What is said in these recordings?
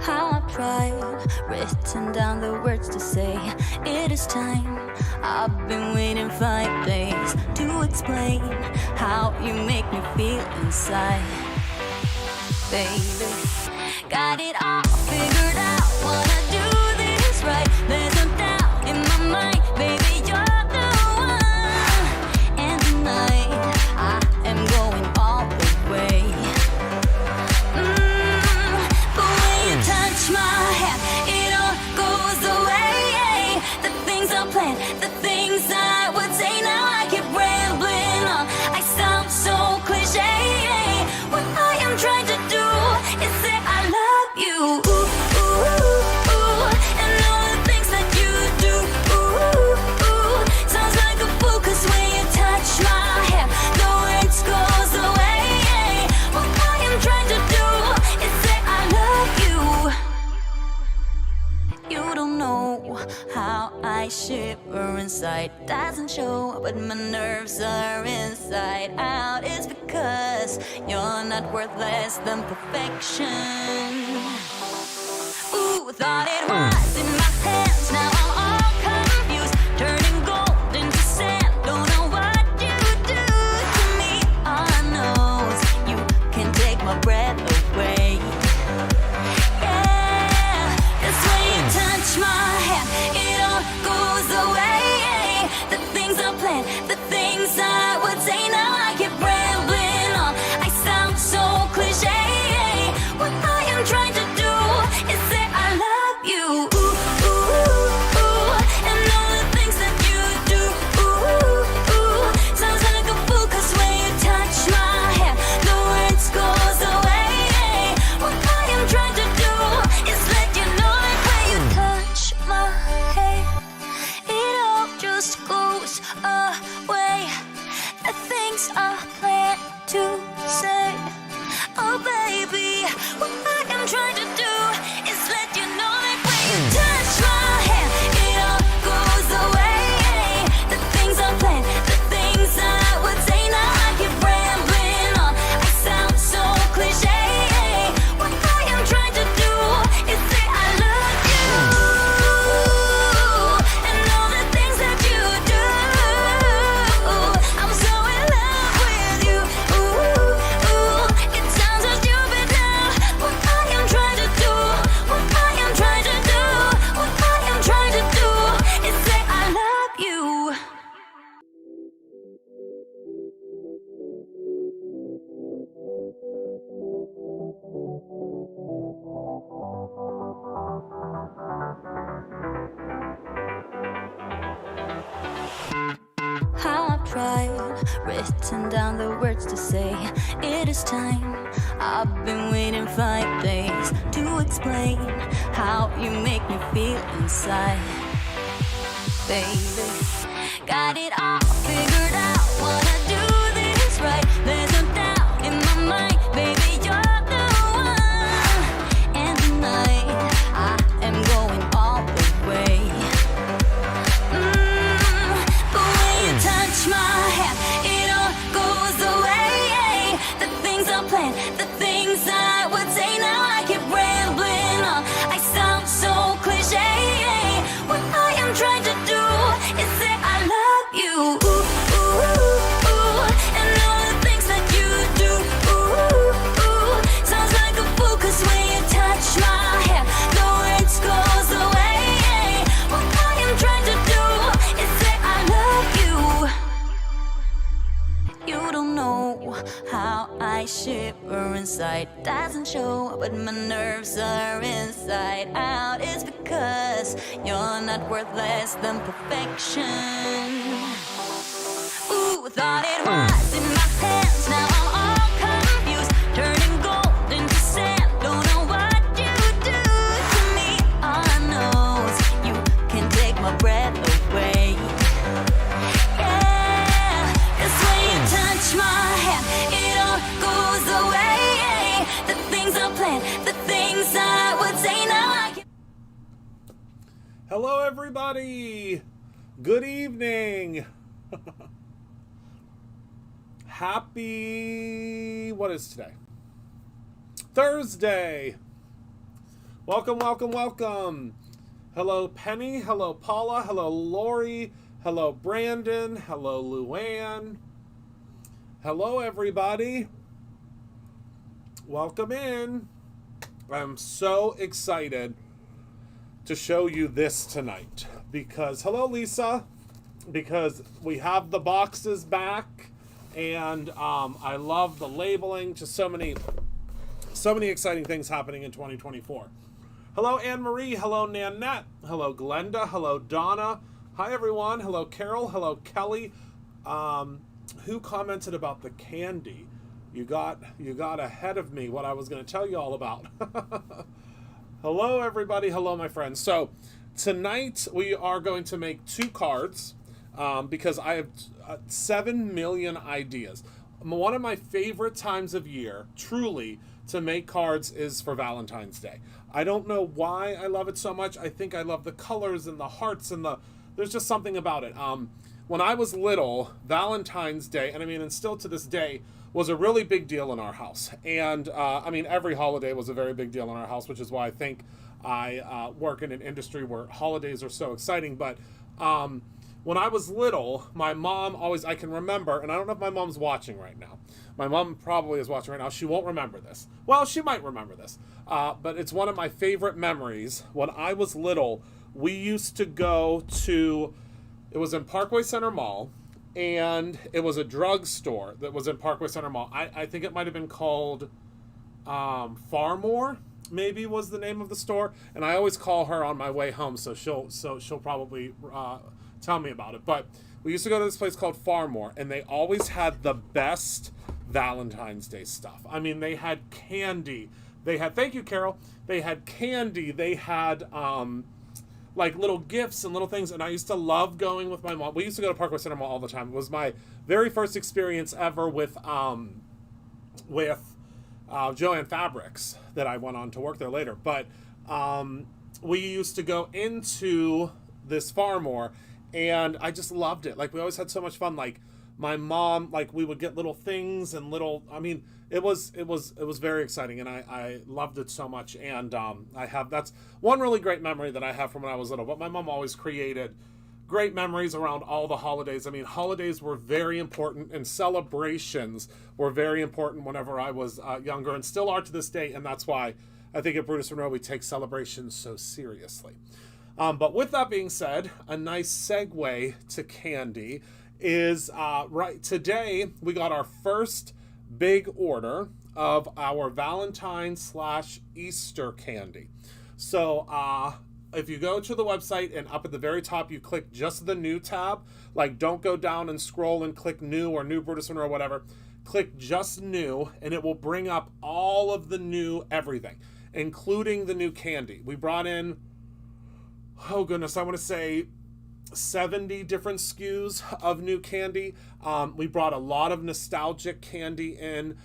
How I tried, written down the words to say it is time. I've been waiting 5 days to explain how you make me feel inside. Baby, got it all figured out, wanna do this right. There's no doubt in my mind, baby, you're the one. And tonight, I am going all the way. But when you touch my hand, it all goes away. The things I planned, the things I would say, now I keep rambling on. I sound so cliche. What I am trying to do is say I love you. Ooh, ooh, ooh, and all the things that you do. Ooh, ooh, sounds like a fool, 'cause when you touch my hand, the words goes away. What I am trying to do is say I love you. You don't know how I shiver inside. Doesn't show, but my nerves are inside out. It's because you're not worth less than perfection. Ooh, thought it was in my hands, now I'm all confused, turning gold into sand. Don't know what you do to me. All I know is you can take my breath away. Yeah, 'cause when you touch my hand, it all goes away. The things I planned, the things I would say, now I keep rambling on. I sound so cliche. What I am trying to do is say I love you. Ooh, ooh, ooh, and all the things that you do. Ooh, ooh, sounds like a fool, 'cause when you touch my hand, the words goes away. What I am trying to do is let you know that when you touch my hand, it all just goes away. The things I plan to say, oh baby, what I am trying to do is let you know that when you touch my hand, it all goes away. The things I plan, the things I would say, now I keep rambling on. I sound so cliche. What I am trying to do is say I love you. And all the things that you do. I'm so in love with you. Ooh, ooh, it sounds so stupid now. What I am trying to do, what I am trying to do, what I am trying to do is say I love you. How I tried, written down the words to say it is time. I've been waiting 5 days to explain how you make me feel inside. Baby, got it all figured out, wanna do this right. There's no doubt in my mind, baby, you're the one. And tonight, I am going all the way. But when you touch my hand, it all goes away. The things I planned, the things I would say, now I keep rambling on. I sound so cliche. What I am trying to do is say I love you. Ooh, ooh, ooh, and all the things that you do. Ooh, ooh, sounds like a fool, 'cause when you touch my hand, the words goes away. What I am trying to do is say I love you. You don't know how I shiver inside. Doesn't show, but my nerves are inside out. It's because you're not worth less than perfection. Ooh, thought it was in my hands, now I'm all confused, turning gold into sand. Don't know what you do to me. All I know is you can take my breath away. Yeah, 'cause when you touch my hand, it all goes away. The things I planned, the things I would say, now I can Hello, everybody. Good evening. Happy, what is today? Thursday. Welcome, welcome, welcome. Hello, Penny. Hello, Paula. Hello, Lori. Hello, Brandon. Hello, Luann. Hello, everybody. Welcome in. I'm so excited to show you this tonight because, hello, Lisa, because we have the boxes back and I love the labeling. Just so many exciting things happening in 2024. Hello, Anne-Marie. Hello, Nanette. Hello, Glenda. Hello, Donna. Hi, everyone. Hello, Carol. Hello, Kelly. Who commented about the candy? You got ahead of me what I was going to tell you all about. Hello, everybody. Hello, my friends. So tonight we are going to make 2 cards because I have 7 million ideas. One of my favorite times of year, truly, to make cards is for Valentine's Day. I don't know why I love it so much. I think I love the colors and the hearts and there's just something about it. When I was little, Valentine's Day, and still to this day, was a really big deal in our house. And every holiday was a very big deal in our house, which is why I think I work in an industry where holidays are so exciting. But when I was little, my mom always, I can remember, and I don't know if my mom's watching right now. My mom probably is watching right now. She won't remember this. Well, she might remember this. But it's one of my favorite memories. When I was little, we used to go to, it was in Parkway Center Mall, and it was a drugstore that was in Parkway Center Mall. I think it might have been called Farmore, maybe was the name of the store. And I always call her on my way home, so she'll probably tell me about it. But we used to go to this place called Farmore, and they always had the best Valentine's Day stuff. They had candy. They had, thank you, Carol. They had candy. They had like little gifts and little things, and I used to love going with my mom. We used to go to Parkway Center Mall all the time. It was my very first experience ever with Joann Fabrics that I went on to work there later. But we used to go into this Farmore, and I just loved it. Like, we always had so much fun. Like, my mom, like, we would get little things and little, it was very exciting, and I loved it so much. And that's one really great memory that I have from when I was little. But my mom always created great memories around all the holidays. Holidays were very important, and celebrations were very important whenever I was younger, and still are to this day. And that's why I think at Brutus Monroe we take celebrations so seriously. But with that being said, a nice segue to candy is right today we got our first big order of our Valentine/Easter candy. So if you go to the website and up at the very top you click just the new tab, like don't go down and scroll and click new or new Brutus Monroe or whatever, click just new and it will bring up all of the new everything, including the new candy. We brought in, oh goodness, I want to say 70 different SKUs of new candy. We brought a lot of nostalgic candy in.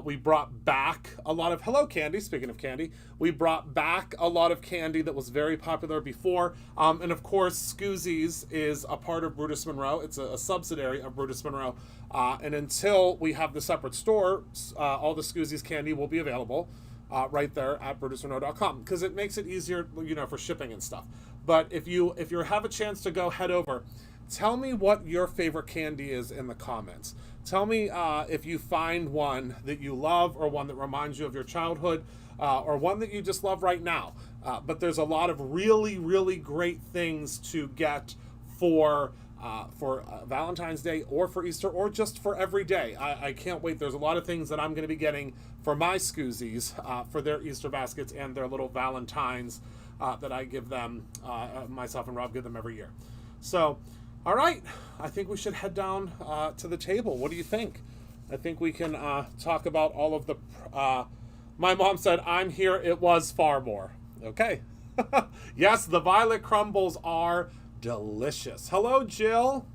We brought back a lot of, hello candy, speaking of candy, we brought back a lot of candy that was very popular before. And of course, Scoozies is a part of Brutus Monroe. It's a subsidiary of Brutus Monroe. And until we have the separate store, all the Scoozies candy will be available right there at BrutusMonroe.com, because it makes it easier, for shipping and stuff. But if you have a chance to go head over, tell me what your favorite candy is in the comments. Tell me if you find one that you love, or one that reminds you of your childhood, or one that you just love right now. But there's a lot of really, really great things to get for Valentine's Day, or for Easter, or just for every day. I can't wait. There's a lot of things that I'm going to be getting for my Scoozies for their Easter baskets and their little Valentines that I give them, myself and Rob give them every year. So, all right, I think we should head down to the table. What do you think? I think we can talk about all of the... my mom said, I'm here, it was Farmore. Okay. Yes, the violet crumbles are delicious. Hello, Jill.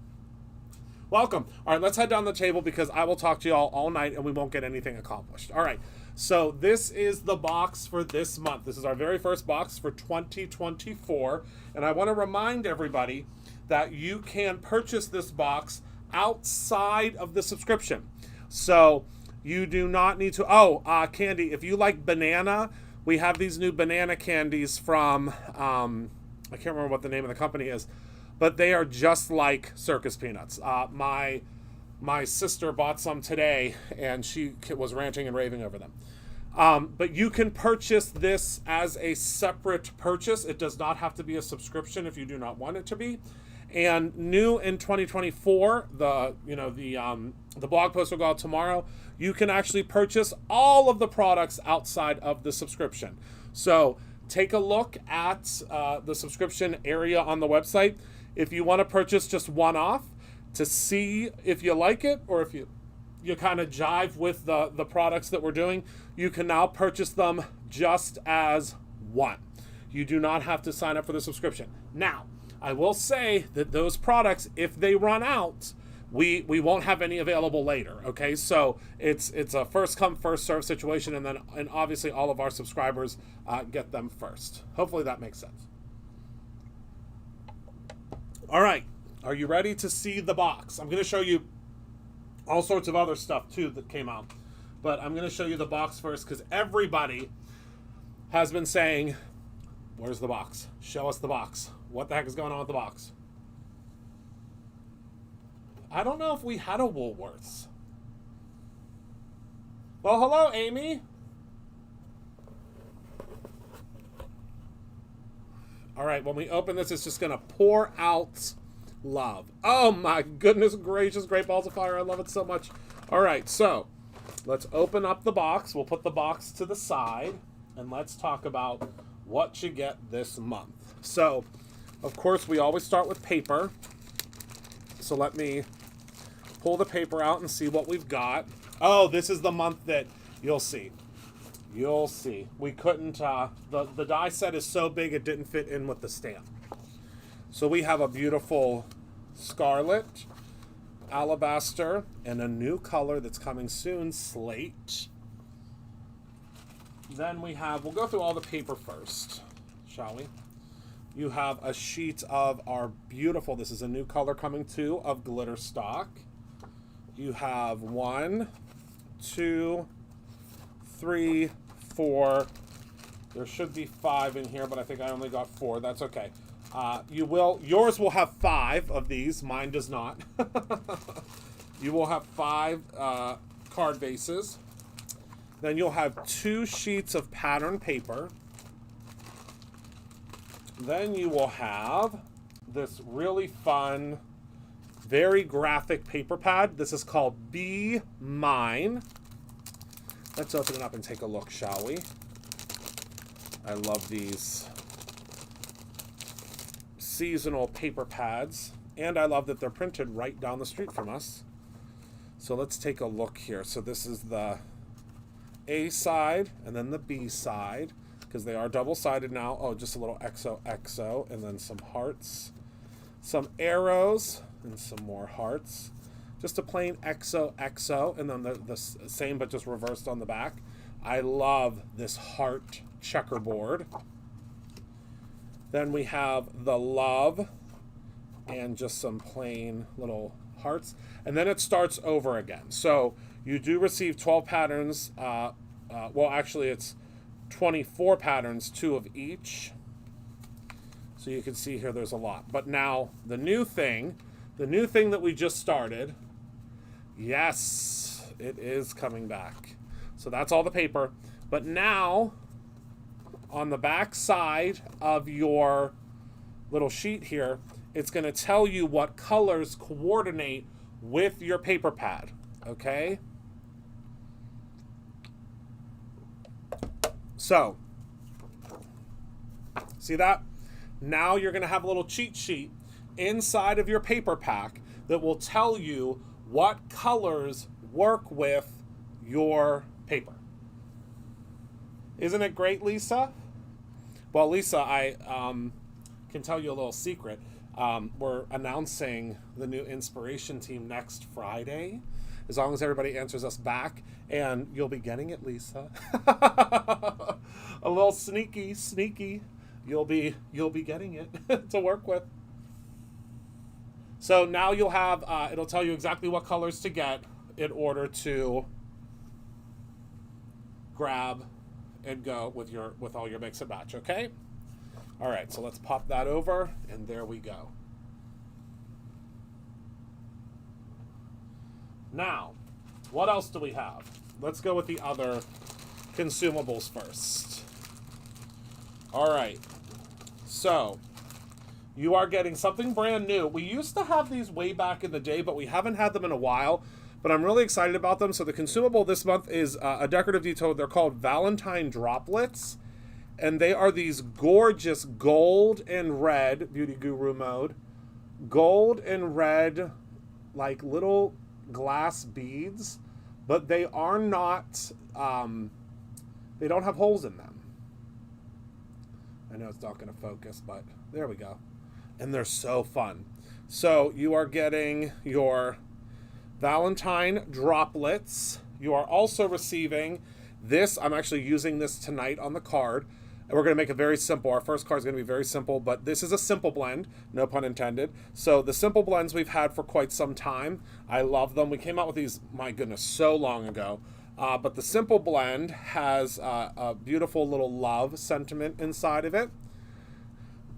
Welcome. All right, let's head down the table because I will talk to you all night and we won't get anything accomplished. All right, so this is the box for this month. This is our very first box for 2024. And I want to remind everybody that you can purchase this box outside of the subscription. So you do not need to, candy, if you like banana, we have these new banana candies from, I can't remember what the name of the company is, but they are just like circus peanuts. My sister bought some today, and she was ranting and raving over them. But you can purchase this as a separate purchase. It does not have to be a subscription if you do not want it to be. And new in 2024, the blog post will go out tomorrow. You can actually purchase all of the products outside of the subscription. So take a look at the subscription area on the website. If you want to purchase just one off to see if you like it or if you kind of jive with the products that we're doing, you can now purchase them just as one. You do not have to sign up for the subscription. Now, I will say that those products, if they run out, we won't have any available later, okay? So it's a first come, first serve situation, and obviously all of our subscribers get them first. Hopefully that makes sense. All right, are you ready to see the box? I'm going to show you all sorts of other stuff too that came out, but I'm going to show you the box first because everybody has been saying, where's the box? Show us the box. What the heck is going on with the box? I don't know if we had a Woolworths. Well, hello, Amy. All right, when we open this, it's just going to pour out love. Oh, my goodness gracious. Great Balls of Fire. I love it so much. All right, so let's open up the box. We'll put the box to the side, and let's talk about what you get this month. So, of course, we always start with paper. So let me pull the paper out and see what we've got. Oh, this is the month that you'll see. You'll see. We couldn't, the die set is so big it didn't fit in with the stamp. So we have a beautiful scarlet, alabaster, and a new color that's coming soon, slate. Then we have, we'll go through all the paper first, shall we? You have a sheet of our beautiful, this is a new color coming too, of glitter stock. You have 1, 2, 3, 4. There should be 5 in here, but I think I only got 4. That's okay. Yours will have 5 of these. Mine does not. You will have 5 card bases. Then you'll have 2 sheets of pattern paper. Then you will have this really fun, very graphic paper pad. This is called Be Mine. Let's open it up and take a look, shall we? I love these seasonal paper pads, and I love that they're printed right down the street from us. So let's take a look here. So this is the A side and then the B side, because they are double-sided now. Oh, just a little XOXO, and then some hearts, some arrows, and some more hearts. Just a plain XOXO, and then the same but just reversed on the back. I love this heart checkerboard. Then we have the love and just some plain little hearts. And then it starts over again. So you do receive 12 patterns. Well, actually, it's 24 patterns, 2 of each. So you can see here there's a lot. But now the new thing that we just started, yes, it is coming back. So that's all the paper. But now, on the back side of your little sheet here, it's going to tell you what colors coordinate with your paper pad, okay? So, see that? Now you're going to have a little cheat sheet inside of your paper pack that will tell you what colors work with your paper. Isn't it great, Lisa? Well, Lisa, I can tell you a little secret. We're announcing the new inspiration team next Friday, as long as everybody answers us back, and you'll be getting it, Lisa. A little sneaky. You'll be getting it to work with. So now you'll have, it'll tell you exactly what colors to get in order to grab and go with all your mix and match, okay? All right, so let's pop that over, and there we go. Now, what else do we have? Let's go with the other consumables first. All right, so you are getting something brand new. We used to have these way back in the day, but we haven't had them in a while. But I'm really excited about them. So the consumable this month is a decorative detail. They're called Valentine Droplets. And they are these gorgeous gold and red, Beauty Guru mode, gold and red, like little glass beads. But they are not, they don't have holes in them. I know it's not going to focus, but there we go. And they're so fun. So you are getting your Valentine Droplets. You are also receiving this. I'm actually using this tonight on the card. And we're going to make it very simple. Our first card is going to be very simple, but this is a simple blend, no pun intended. So the simple blends we've had for quite some time. I love them. We came out with these, my goodness, so long ago. But the simple blend has a beautiful little love sentiment inside of it.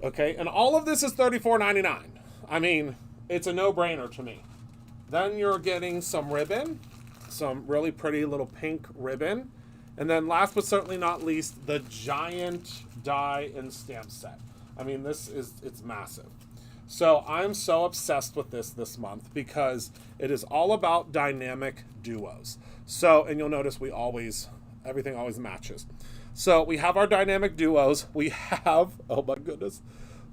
Okay, and all of this is $34.99. I mean, it's a no-brainer to me. Then you're getting some ribbon, some really pretty little pink ribbon. And then last but certainly not least, the giant die and stamp set. I mean, it's massive. So I'm so obsessed with this month because it is all about dynamic duos. So, and you'll notice everything always matches. So we have our dynamic duos. We have, oh my goodness,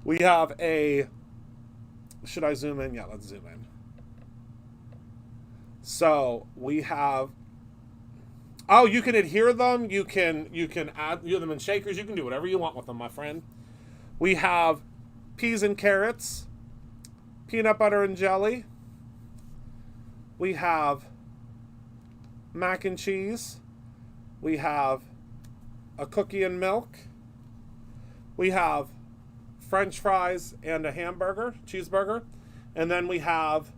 we have should I zoom in? Yeah, let's zoom in. So we have, oh, you can adhere them. You can add them in shakers. You can do whatever you want with them, my friend. We have peas and carrots, peanut butter and jelly. We have mac and cheese. We have a cookie and milk. We have French fries and a cheeseburger. And then we have,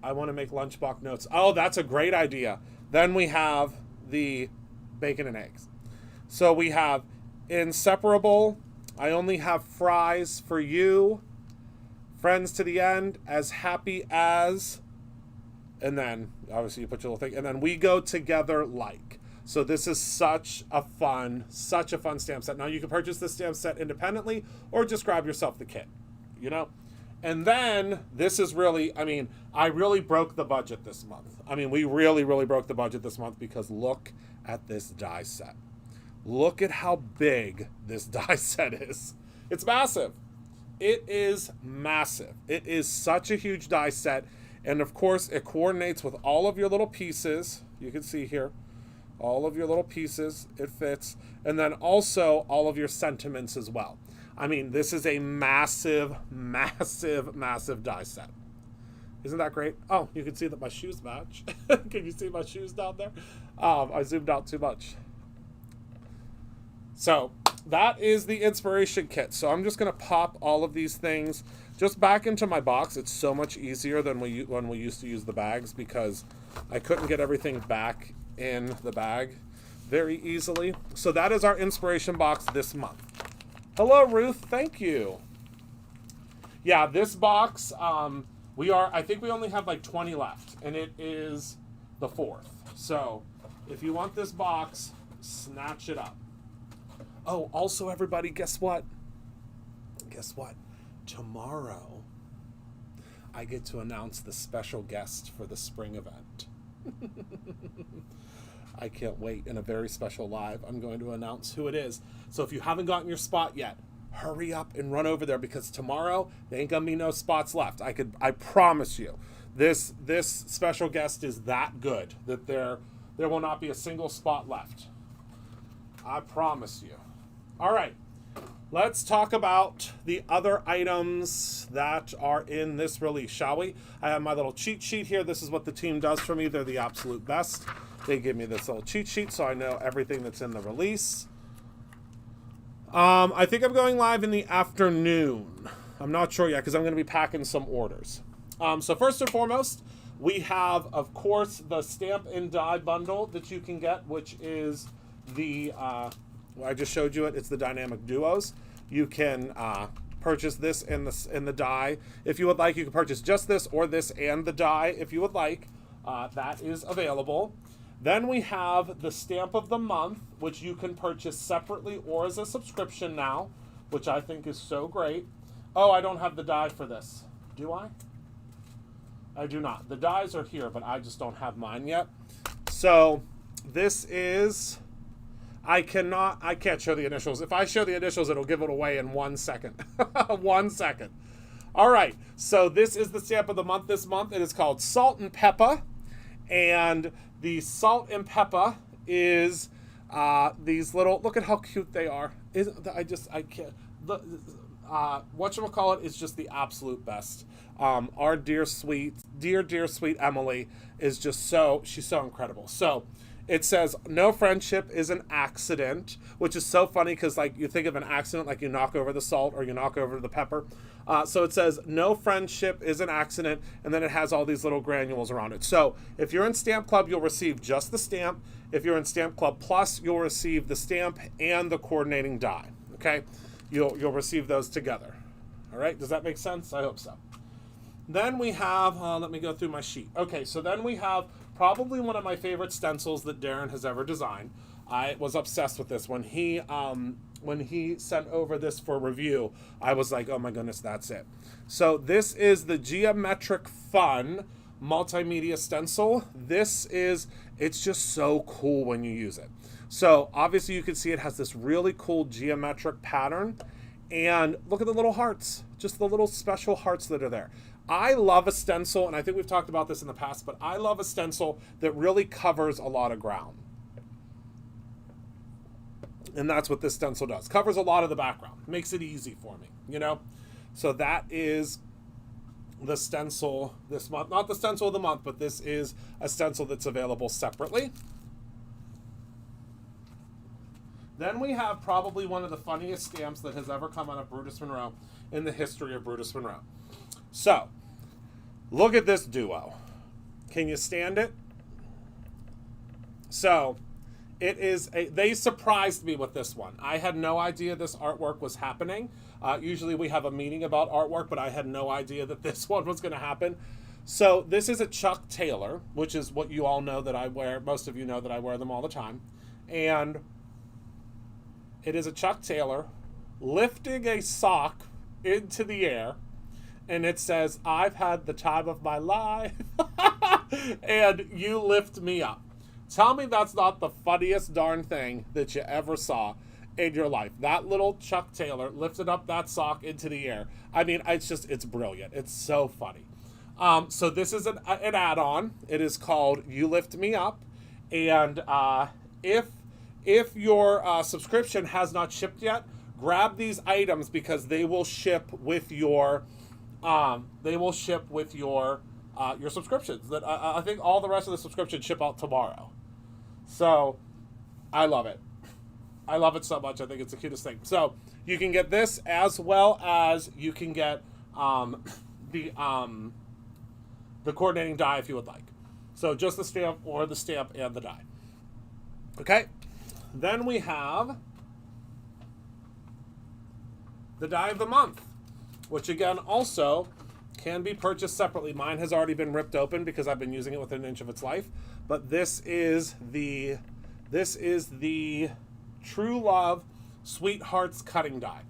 I want to make lunchbox notes. Oh, that's a great idea. Then we have the bacon and eggs. So we have inseparable, I only have fries for you, friends to the end, as happy as, and then obviously you put your little thing, and then we go together like. So this is such a fun stamp set. Now you can purchase this stamp set independently or just grab yourself the kit, you know? And then this is really, I mean, I really broke the budget this month. I mean, we really, really broke the budget this month because look at this die set. Look at how big this die set is. It's massive. It is massive. It is such a huge die set. And of course, it coordinates with all of your little pieces. You can see here, all of your little pieces, it fits. And then also all of your sentiments as well. I mean, this is a massive, massive, massive die set. Isn't that great? Oh, you can see that my shoes match. Can you see my shoes down there? I zoomed out too much. So that is the inspiration kit. So I'm just going to pop all of these things just back into my box. It's so much easier than when we used to use the bags because I couldn't get everything back in the bag very easily. So that is our inspiration box this month. Hello, Ruth. Thank you. Yeah, this box, I think we only have like 20 left, and it is the 4th. So if you want this box, snatch it up. Oh, also, everybody, guess what? Guess what? Tomorrow, I get to announce the special guest for the spring event. I can't wait. In a very special live, I'm going to announce who it is. So if you haven't gotten your spot yet, hurry up and run over there because tomorrow there ain't gonna be no spots left. I promise you. This special guest is that good that there will not be a single spot left. I promise you. All right. Let's talk about the other items that are in this release, shall we? I have my little cheat sheet here. This is what the team does for me. They're the absolute best. They give me this little cheat sheet so I know everything that's in the release. I think I'm going live in the afternoon. I'm not sure yet because I'm going to be packing some orders. So first and foremost, we have, of course, the Stamp and Die bundle that you can get, which is the, I just showed you it. It's the Dynamic Duos. You can purchase this in the die. If you would like, you can purchase just this or this and the die if you would like. That is available. Then we have the Stamp of the Month, which you can purchase separately or as a subscription now, which I think is so great. Oh, I don't have the die for this. Do I? I do not. The dies are here, but I just don't have mine yet. So this is, I can't show the initials. If I show the initials, it'll give it away in 1 second. 1 second. All right, so this is the Stamp of the Month this month. It is called Salt and Pepper. And the Salt and Pepper is these little, look at how cute they are. I can't, whatchamacallit is just the absolute best. Our dear sweet Emily is just she's so incredible. So it says, no friendship is an accident, which is so funny because, like, you think of an accident like you knock over the salt or you knock over the pepper. So it says, no friendship is an accident, and then it has all these little granules around it. So if you're in Stamp Club, you'll receive just the stamp. If you're in Stamp Club Plus, you'll receive the stamp and the coordinating die, okay? You'll receive those together. All right, does that make sense? I hope so. Then we have, let me go through my sheet. Okay, so then we have probably one of my favorite stencils that Darren has ever designed. I was obsessed with this. When he sent over this for review, I was like, oh my goodness, that's it. So this is the Geometric Fun multimedia stencil. It's just so cool when you use it. So obviously you can see it has this really cool geometric pattern. And look at the little hearts, just the little special hearts that are there. I love a stencil, and I think we've talked about this in the past, but I love a stencil that really covers a lot of ground. And that's what this stencil does. Covers a lot of the background. Makes it easy for me, you know? So that is the stencil this month. Not the stencil of the month, but this is a stencil that's available separately. Then we have probably one of the funniest stamps that has ever come out of Brutus Monroe in the history of Brutus Monroe. So, look at this duo. Can you stand it? So, they surprised me with this one. I had no idea this artwork was happening. Usually we have a meeting about artwork, but I had no idea that this one was going to happen. So, this is a Chuck Taylor, which is what you all know that I wear. Most of you know that I wear them all the time. And it is a Chuck Taylor lifting a sock into the air. And it says, I've had the time of my life. And you lift me up. Tell me that's not the funniest darn thing that you ever saw in your life. That little Chuck Taylor lifted up that sock into the air. I mean, it's brilliant. It's so funny. So this is an add-on. It is called You Lift Me Up. And if your subscription has not shipped yet, grab these items because they will ship with your subscriptions. That I think all the rest of the subscriptions ship out tomorrow. So I love it. I love it so much. I think it's the cutest thing. So you can get this as well as you can get the coordinating die if you would like. So just the stamp or the stamp and the die. Okay. Then we have the die of the month, which again also can be purchased separately. Mine has already been ripped open because I've been using it within an inch of its life. But this is the True Love Sweethearts cutting die.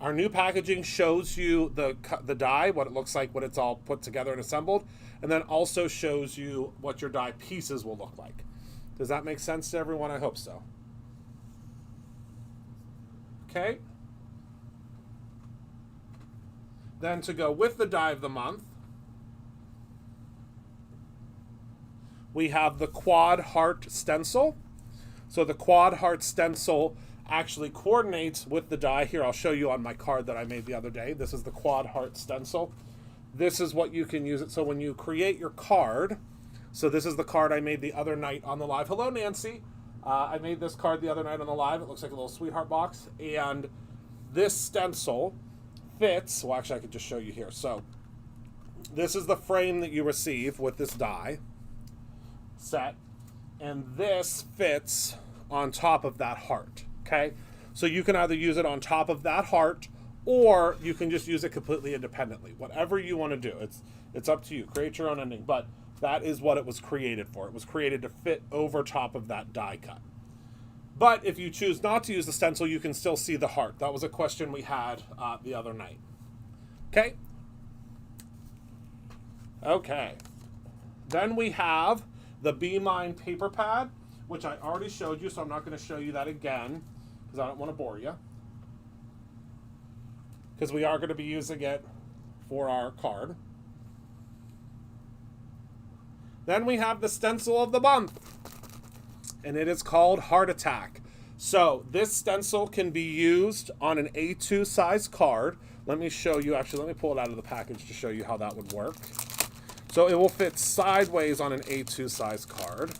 Our new packaging shows you the die, what it looks like when it's all put together and assembled, and then also shows you what your die pieces will look like. Does that make sense to everyone? I hope so. Okay. Then to go with the die of the month, we have the Quad Heart stencil. So the Quad Heart stencil actually coordinates with the die. Here, I'll show you on my card that I made the other day. This is the Quad Heart stencil. This is what you can use it. So when you create your card, so this is the card I made the other night on the live. Hello, Nancy. I made this card the other night on the live. It looks like a little sweetheart box. And this stencil fits, well, actually I could just show you here. So this is the frame that you receive with this die set. And this fits on top of that heart, okay? So you can either use it on top of that heart, or you can just use it completely independently. Whatever you want to do, it's up to you. Create your own ending, but that is what it was created for. It was created to fit over top of that die cut. But if you choose not to use the stencil, you can still see the heart. That was a question we had the other night. Okay? Okay. Then we have the Be Mine paper pad, which I already showed you, so I'm not going to show you that again because I don't want to bore you. Because we are going to be using it for our card. Then we have the stencil of the month, and it is called Heart Attack. So this stencil can be used on an A2 size card. Let me show you, actually, let me pull it out of the package to show you how that would work. So it will fit sideways on an A2 size card.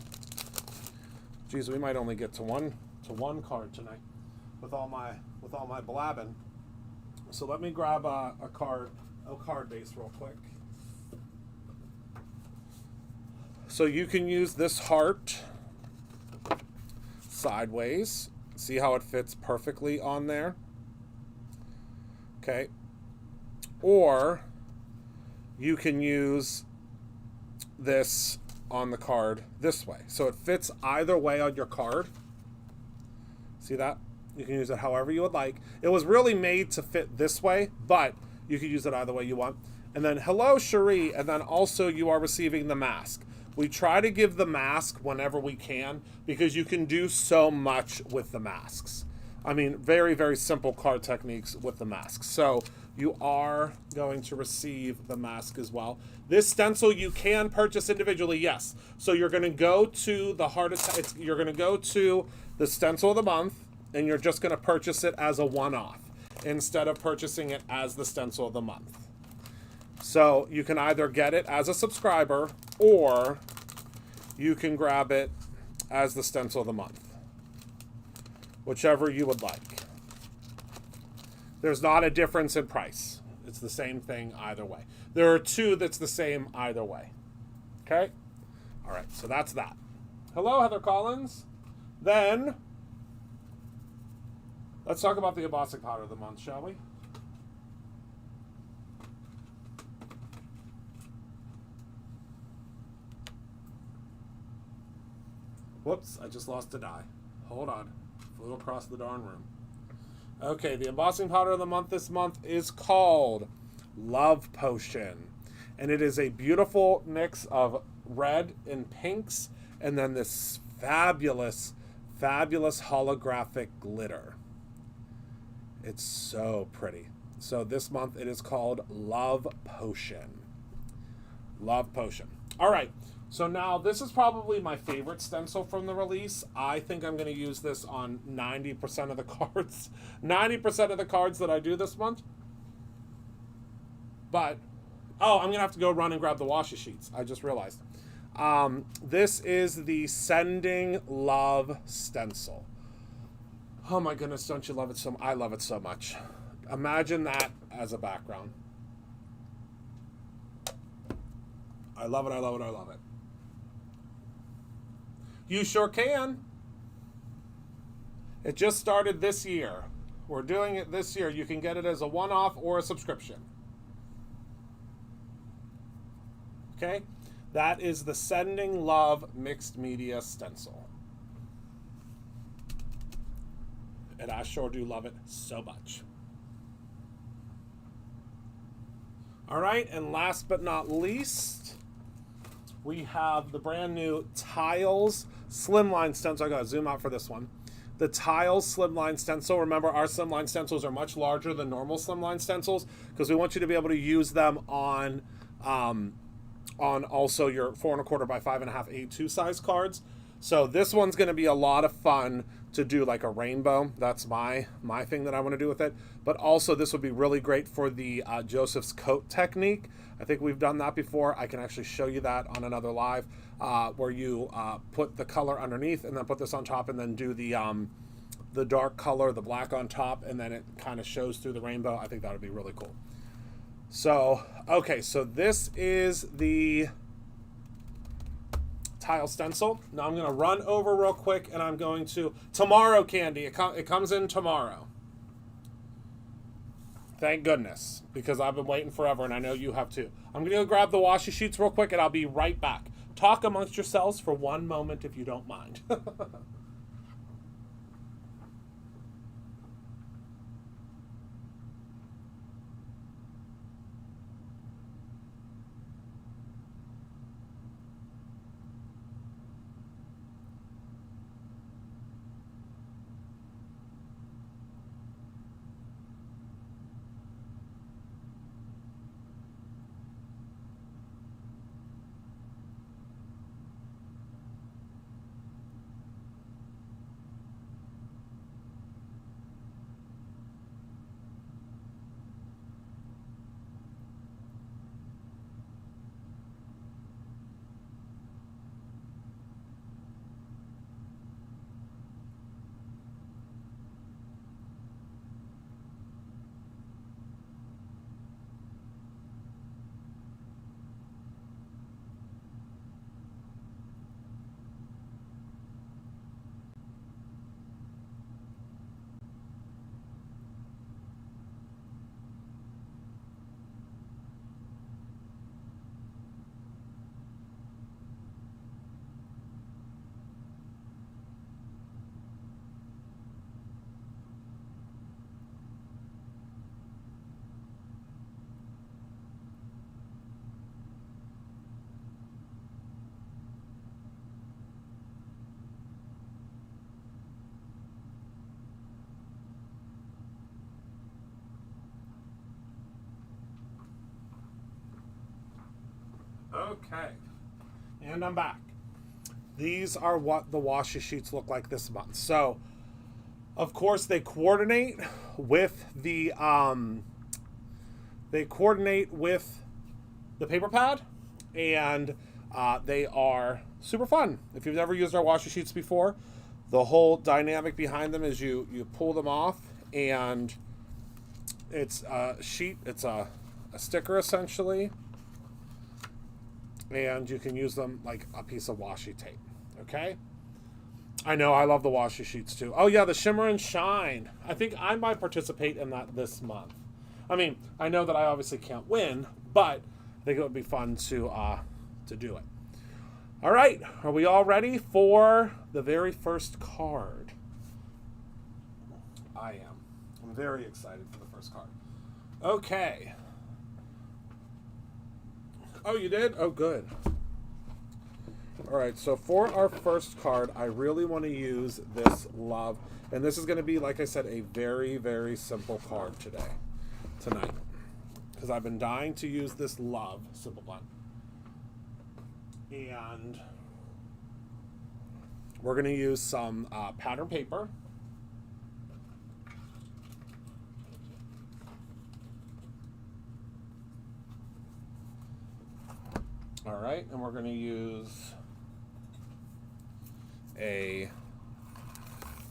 Geez, we might only get to one card tonight with all my blabbing. So let me grab a card base real quick. So you can use this heart sideways. See how it fits perfectly on there? Okay. Or you can use this on the card this way. So it fits either way on your card. See that? You can use it however you would like. It was really made to fit this way, but you can use it either way you want. And then hello, Cherie. And then also you are receiving the mask. We try to give the mask whenever we can because you can do so much with the masks. I mean, very, very simple card techniques with the masks. So you are going to receive the mask as well. This stencil you can purchase individually, yes. So you're going to go to the Heart Attack. You're going to go to the stencil of the month, and you're just going to purchase it as a one-off instead of purchasing it as the stencil of the month. So you can either get it as a subscriber, or you can grab it as the stencil of the month. Whichever you would like. There's not a difference in price. It's the same thing either way. There are two that's the same either way. Okay? All right, so that's that. Hello, Heather Collins. Then, let's talk about the embossing powder of the month, shall we? Whoops, I just lost a die. Hold on. Flew across the darn room. Okay, the embossing powder of the month this month is called Love Potion. And it is a beautiful mix of red and pinks, and then this fabulous, fabulous holographic glitter. It's so pretty. So this month it is called Love Potion. Love Potion. All right. So now this is probably my favorite stencil from the release. I think I'm going to use this on 90% of the cards. 90% of the cards that I do this month. But, oh, I'm going to have to go run and grab the washi sheets. I just realized. This is the Sending Love stencil. Oh my goodness, don't you love it so much? I love it so much. Imagine that as a background. I love it, I love it, I love it. You sure can. It just started this year. We're doing it this year. You can get it as a one-off or a subscription. Okay? That is the Sending Love Mixed Media Stencil. And I sure do love it so much. All right, and last but not least, we have the brand new Tiles Slimline Stencil. I gotta zoom out for this one. The Tiles Slimline Stencil. Remember, our Slimline Stencils are much larger than normal Slimline Stencils because we want you to be able to use them on also your 4 1/4 by 5 1/2 A2 size cards. So this one's going to be a lot of fun to do like a rainbow. That's my thing that I want to do with it. But also this would be really great for the Joseph's coat technique. I think we've done that before. I can actually show you that on another live where you put the color underneath and then put this on top and then do the dark color, the black on top, and then it kind of shows through the rainbow. I think that would be really cool. So, okay, so this is the tile stencil. Now I'm going to run over real quick and I'm going to, tomorrow, Candy, it comes in tomorrow. Thank goodness, because I've been waiting forever and I know you have too. I'm going to go grab the washi sheets real quick and I'll be right back. Talk amongst yourselves for one moment if you don't mind. Okay, and I'm back. These are what the washi sheets look like this month. So, of course, they coordinate with the paper pad, and they are super fun. If you've never used our washi sheets before, the whole dynamic behind them is you pull them off, and it's a sheet. It's a sticker essentially. And you can use them like a piece of washi tape, okay? I know, I love the washi sheets too. Oh yeah, the Shimmer and Shine. I think I might participate in that this month. I mean, I know that I obviously can't win, but I think it would be fun to do it. All right, are we all ready for the very first card? I am. I'm very excited for the first card. Okay. Oh, you did? Oh, good. All right, so for our first card, I really want to use this Love. And this is going to be, like I said, a very, very simple card tonight. Because I've been dying to use this Love Simple Blend. And we're going to use some pattern paper. All right, and we're going to use a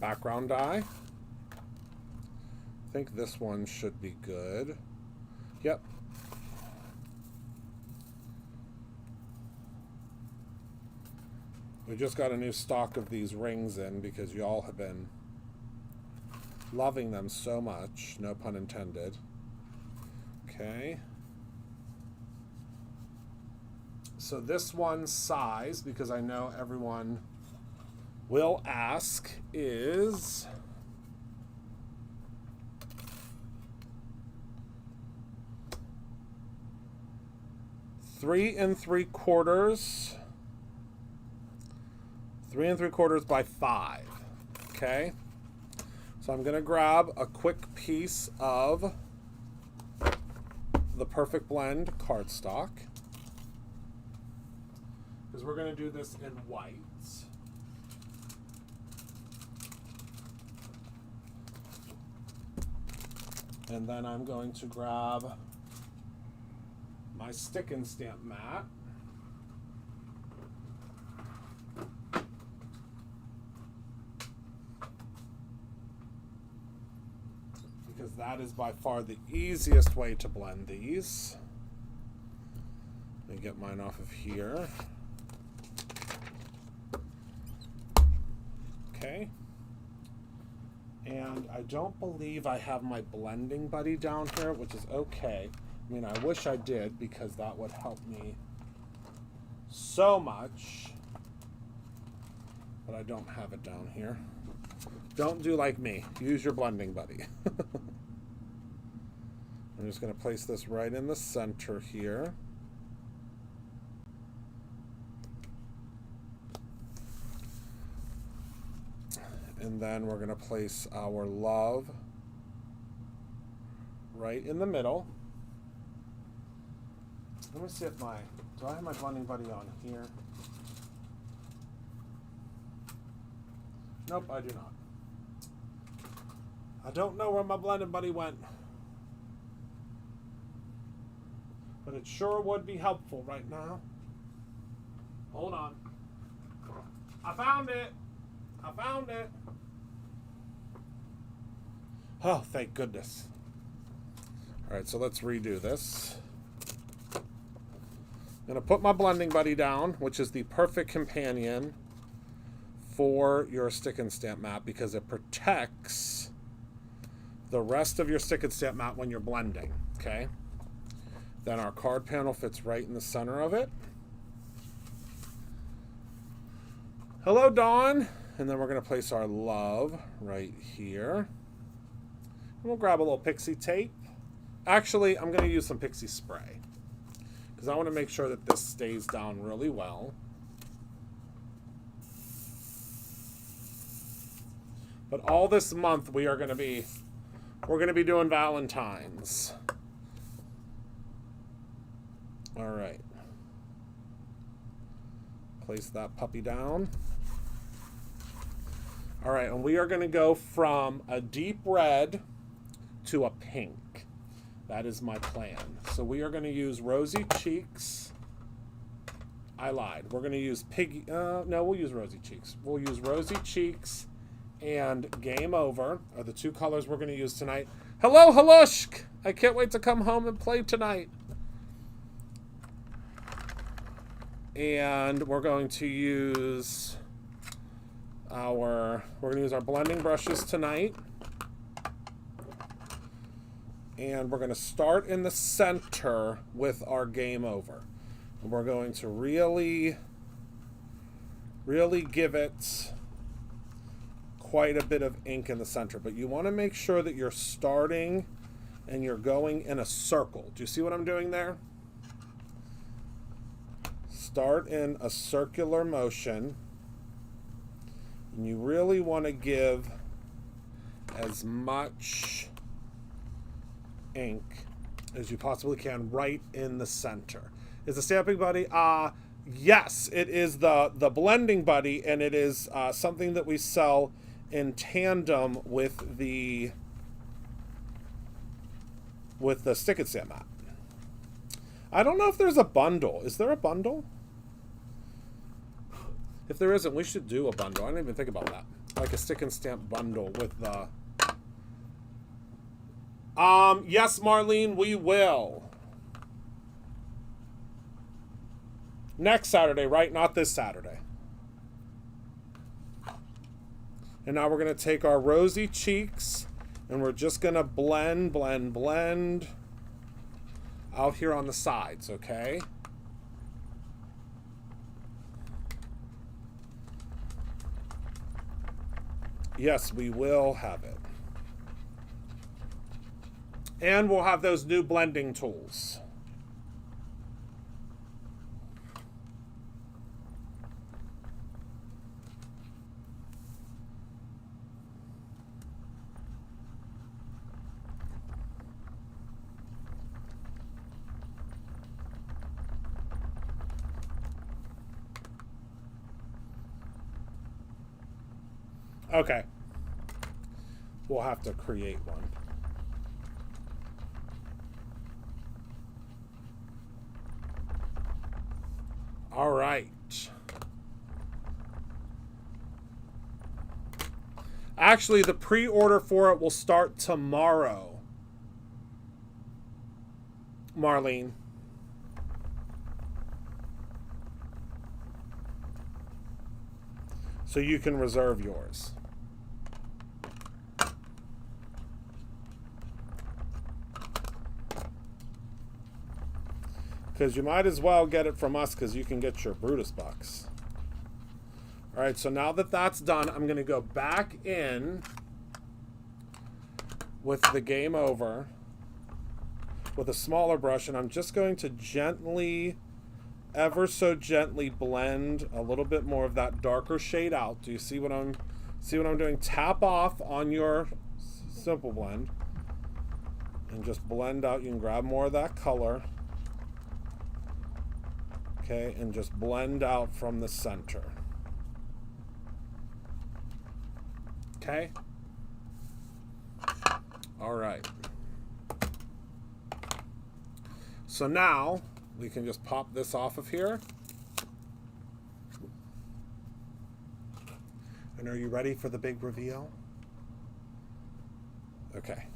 background die. I think this one should be good. Yep. We just got a new stock of these rings in because y'all have been loving them so much. No pun intended. Okay. So this one's size, because I know everyone will ask, is 3 3/4. 3 3/4 by 5. Okay. So I'm going to grab a quick piece of the Perfect Blend cardstock, because we're going to do this in whites. And then I'm going to grab my stick and stamp mat. Because that is by far the easiest way to blend these. Let me get mine off of here. Okay. And I don't believe I have my blending buddy down here, which is okay. I mean, I wish I did because that would help me so much. But I don't have it down here. Don't do like me. Use your blending buddy. I'm just going to place this right in the center here. And then we're going to place our love right in the middle. Let me see if do I have my blending buddy on here? Nope, I do not. I don't know where my blending buddy went. But it sure would be helpful right now. Hold on. I found it. I found it. Oh, thank goodness. All right, so let's redo this. I'm going to put my blending buddy down, which is the perfect companion for your stick and stamp mat because it protects the rest of your stick and stamp mat when you're blending, okay? Then our card panel fits right in the center of it. Hello, Dawn. And then we're going to place our love right here. And we'll grab a little pixie tape. Actually, I'm going to use some pixie spray because I want to make sure that this stays down really well. But all this month we're going to be doing Valentine's. All right. Place that puppy down. All right, and we are going to go from a deep red to a pink. That is my plan. So we are going to use Rosy Cheeks. I lied. We're going to use no, we'll use Rosy Cheeks. We'll use Rosy Cheeks and Game Over are the two colors we're going to use tonight. Hello, Halushk! I can't wait to come home and play tonight. And we're going to use our blending brushes tonight. And we're going to start in the center with our Game Over. And we're going to really give it quite a bit of ink in the center. But you want to make sure that you're starting and you're going in a circle. Do you see what I'm doing there? Start in a circular motion. And you really want to give as much ink as you possibly can right in the center. Is the stamping buddy? Yes, it is the blending buddy, and it is something that we sell in tandem with the stick and stamp mat. I don't know if there's a bundle. Is there a bundle? If there isn't, we should do a bundle. I didn't even think about that. Like a stick and stamp bundle with the... Yes, Marlene, we will. Next Saturday, right? Not this Saturday. And now we're going to take our Rosy Cheeks and we're just going to blend out here on the sides, okay? Yes, we will have it. And we'll have those new blending tools. Okay. We'll have to create one. right. Actually, the pre-order for it will start tomorrow. Marlene. So you can reserve yours. Because you might as well get it from us because you can get your Brutus bucks. All right, so now that that's done, I'm going to go back in with the game over with a smaller brush, and I'm just going to gently, ever so gently blend a little bit more of that darker shade out. Do you see what I'm doing? Tap off on your simple blend and just blend out. You can grab more of that color. Okay, and just blend out from the center. Okay? All right. So now we can just pop this off of here. And are you ready for the big reveal? Okay.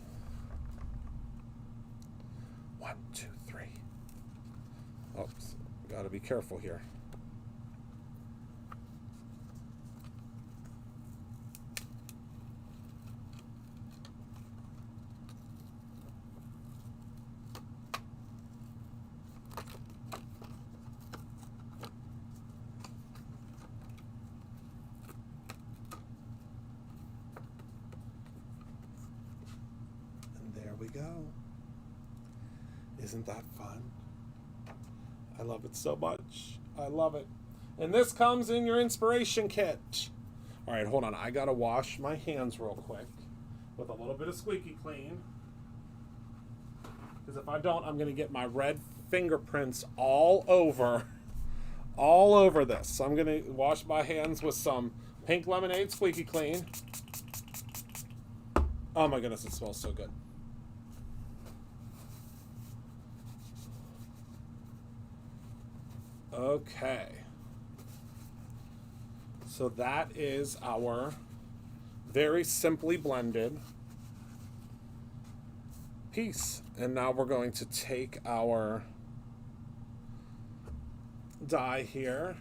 1, 2, 3. Oops. Got to be careful here. And there we go. Isn't that fun? I love it so much. I love it. And this comes in your inspiration kit. All right, hold on. I got to wash my hands real quick with a little bit of squeaky clean. Because if I don't, I'm going to get my red fingerprints all over this. So I'm going to wash my hands with some Pink Lemonade Squeaky Clean. Oh my goodness, it smells so good. Okay. So that is our very simply blended piece. And now we're going to take our dye here.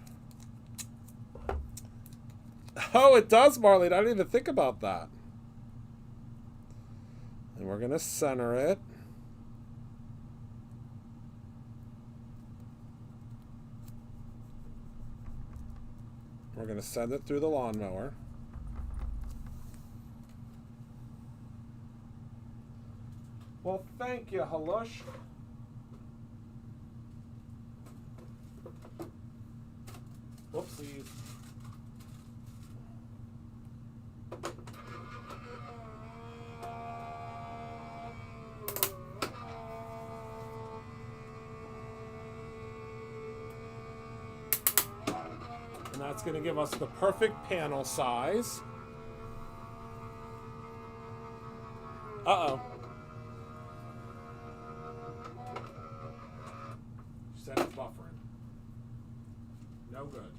Oh, it does, Marlene. I didn't even think about that. And we're going to center it. We're going to send it through the lawnmower. Well, thank you, Halush. Whoopsies. And that's going to give us the perfect panel size. Uh-oh. She said it's buffering. No good.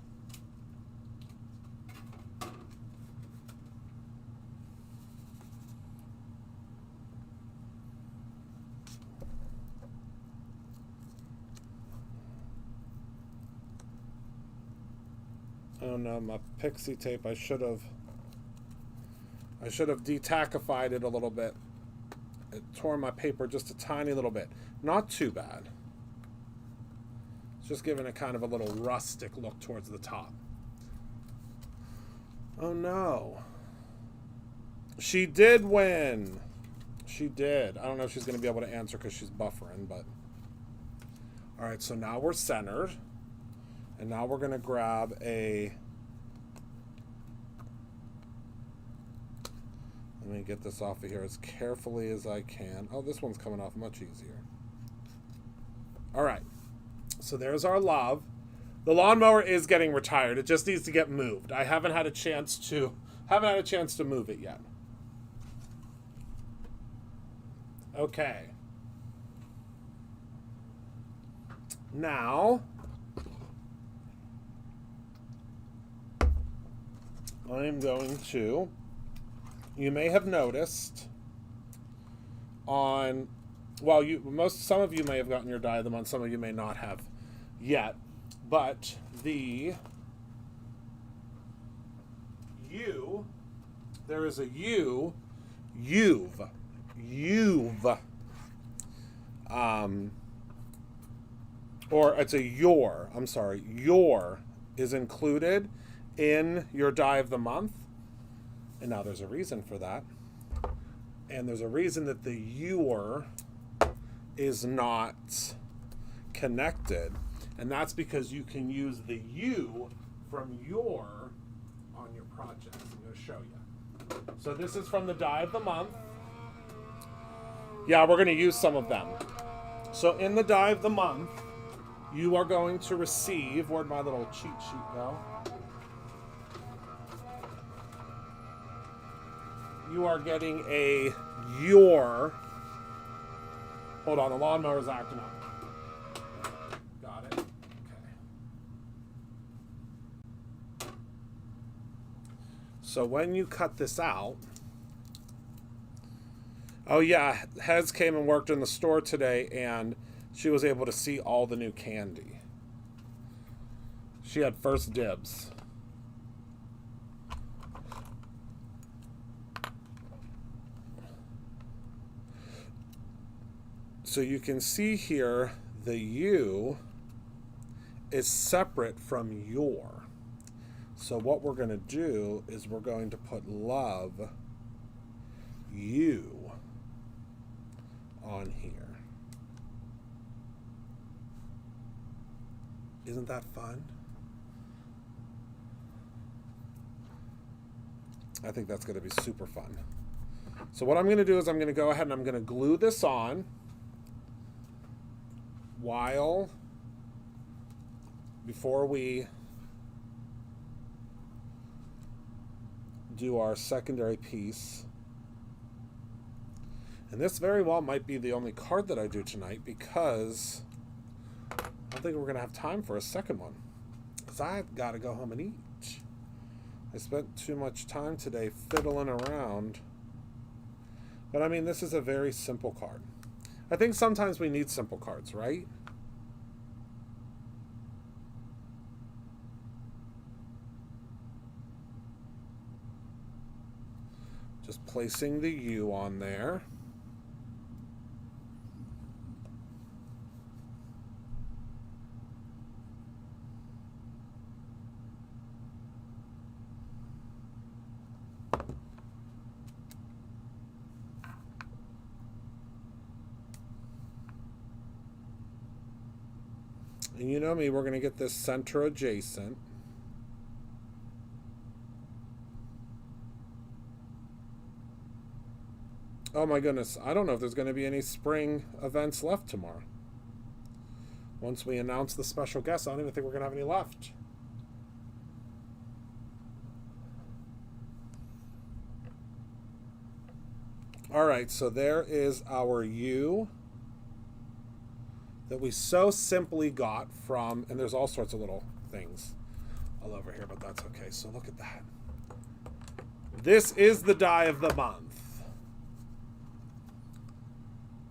Oh no, my pixie tape, I should have detachified it a little bit. It tore my paper just a tiny little bit. Not too bad. It's just giving it kind of a little rustic look towards the top. Oh no. She did win. She did. I don't know if she's going to be able to answer because she's buffering, but... Alright, so now we're centered. And now we're going to grab a... Let me get this off of here as carefully as I can. Oh, this one's coming off much easier. All right. So there's our love. The lawnmower is getting retired. It just needs to get moved. I haven't had a chance to move it yet. Okay. I'm going to, you may have noticed on, well, some of you may have gotten your die of the month, some of you may not have yet, but the U, there is a U, you've, or it's a your is included in your die of the month. And now there's a reason for that. And there's a reason that the your is not connected. And that's because you can use the you from your on your project. I'm going to show you. So this is from the die of the month. Yeah, we're going to use some of them. So in the die of the month, you are going to receive, where'd my little cheat sheet go? You are getting a your, hold on, the lawnmower's acting up. Got it. Okay. So when you cut this out, oh yeah, Hez came and worked in the store today and she was able to see all the new candy. She had first dibs. So you can see here the you is separate from your. So what we're going to do is we're going to put love you on here. Isn't that fun? I think that's going to be super fun. So what I'm going to do is I'm going to go ahead and I'm going to glue this on before we do our secondary piece. And this very well might be the only card that I do tonight because I don't think we're going to have time for a second one because I've got to go home and eat. I spent too much time today fiddling around. But I mean, this is a very simple card. I think sometimes we need simple cards, right? Just placing the U on there. And you know me, we're going to get this center adjacent. Oh my goodness, I don't know if there's going to be any spring events left tomorrow. Once we announce the special guests, I don't even think we're going to have any left. All right, so there is our U that we so simply got from, and there's all sorts of little things all over here, but that's okay. So look at that. This is the die of the month.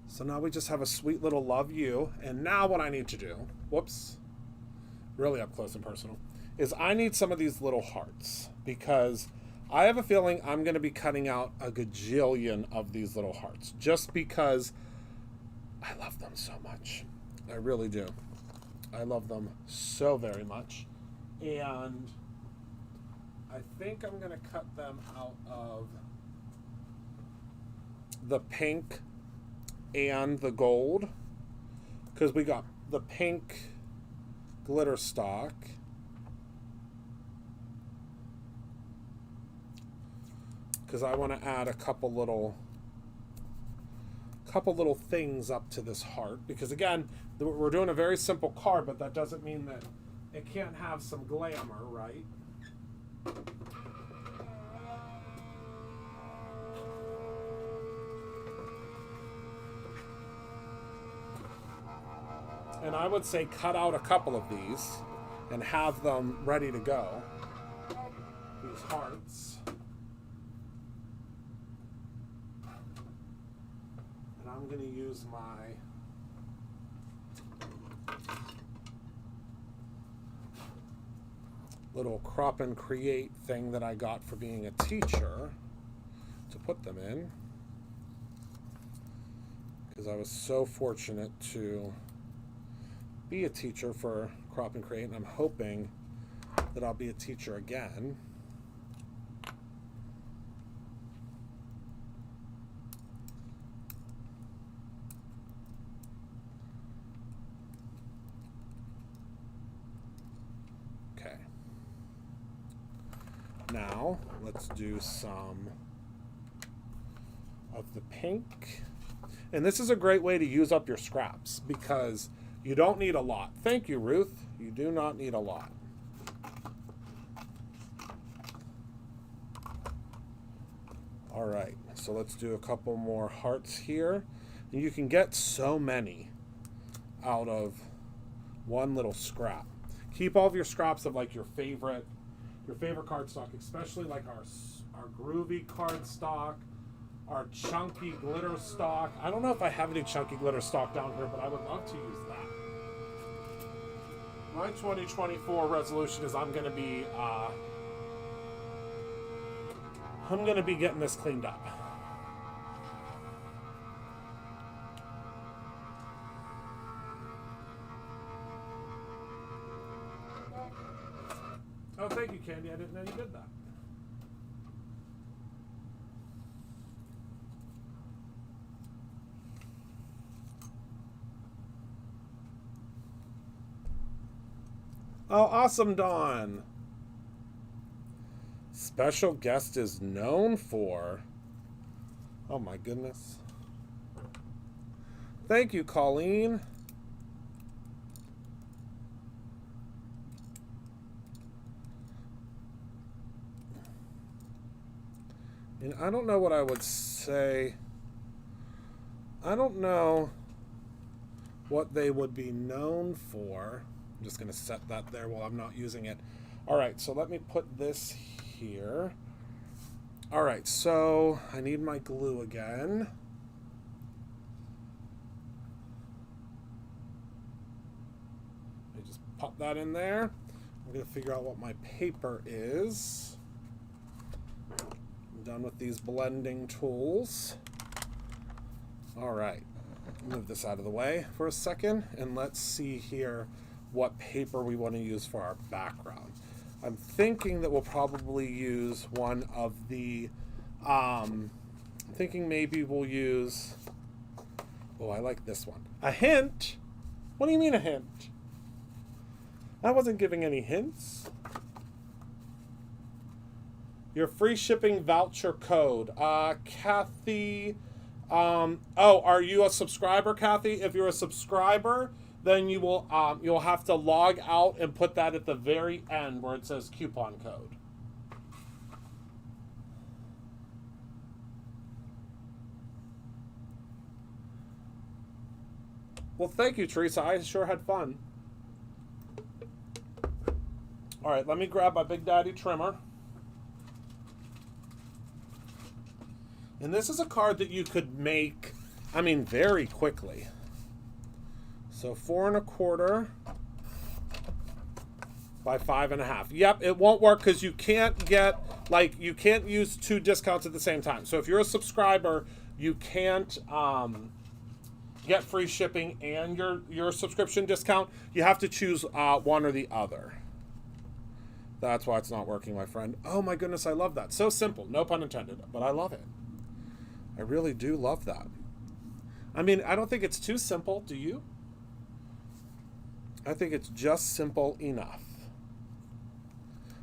So now we just have a sweet little love you. And now what I need to do, whoops, really up close and personal, is I need some of these little hearts because I have a feeling I'm going to be cutting out a gajillion of these little hearts just because I love them so much. I really do. I love them so very much. And I think I'm going to cut them out of the pink and the gold because we got the pink glitter stock. Because I want to add a couple little things up to this heart because again we're doing a very simple card, but that doesn't mean that it can't have some glamour, right? And I would say cut out a couple of these and have them ready to go use hearts. And I'm going to use my little crop and create thing that I got for being a teacher to put them in, because I was so fortunate to be a teacher for crop and create, and I'm hoping that I'll be a teacher again. Okay. Now, let's do some of the pink. And this is a great way to use up your scraps because you don't need a lot. Thank you, Ruth. You do not need a lot. All right, so let's do a couple more hearts here. And you can get so many out of one little scrap. Keep all of your scraps of like your favorite cardstock, especially like our groovy cardstock, our chunky glitter stock. I don't know if I have any chunky glitter stock down here, but I would love to use that. My 2024 resolution is I'm going to be getting this cleaned up. Oh, thank you, Candy. I didn't know you did that. Oh, awesome, Dawn. Special guest is known for. Oh, my goodness. Thank you, Colleen. And I don't know what I would say. I don't know what they would be known for. I'm just going to set that there while I'm not using it. All right, so let me put this here. All right, so I need my glue again. Let me just pop that in there. I'm going to figure out what my paper is. I'm done with these blending tools. All right, move this out of the way for a second, and let's see here what paper we want to use for our background. I'm thinking that we'll probably use one of the, I'm thinking maybe we'll use, oh, I like this one. A hint? What do you mean a hint? I wasn't giving any hints. Your free shipping voucher code. Kathy, oh, are you a subscriber, Kathy? If you're a subscriber, then you will you'll have to log out and put that at the very end where it says coupon code. Well, thank you, Teresa. I sure had fun. All right, let me grab my Big Daddy trimmer. And this is a card that you could make, I mean, very quickly. So 4 1/4 by 5 1/2. Yep, it won't work because you can't get, like, you can't use 2 discounts at the same time. So if you're a subscriber, you can't get free shipping and your subscription discount. You have to choose one or the other. That's why it's not working, my friend. Oh my goodness, I love that. So simple, no pun intended, but I love it. I really do love that. I mean, I don't think it's too simple, do you? I think it's just simple enough.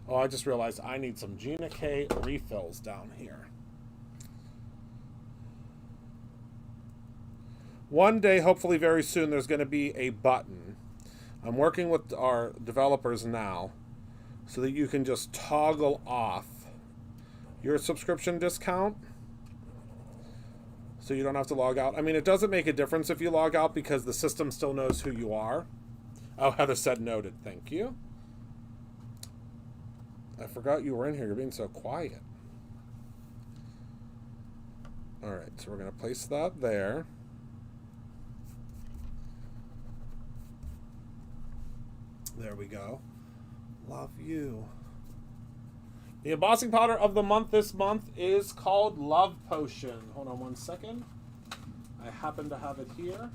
Oh, I just realized I need some Gina K refills down here. One day, hopefully very soon, there's going to be a button. I'm working with our developers now so that you can just toggle off your subscription discount so you don't have to log out. I mean, it doesn't make a difference if you log out because the system still knows who you are. Oh, Heather said noted. Thank you. I forgot you were in here. You're being so quiet. All right, so we're going to place that there. There we go. Love you. The embossing powder of the month this month is called Love Potion. Hold on one second. I happen to have it here.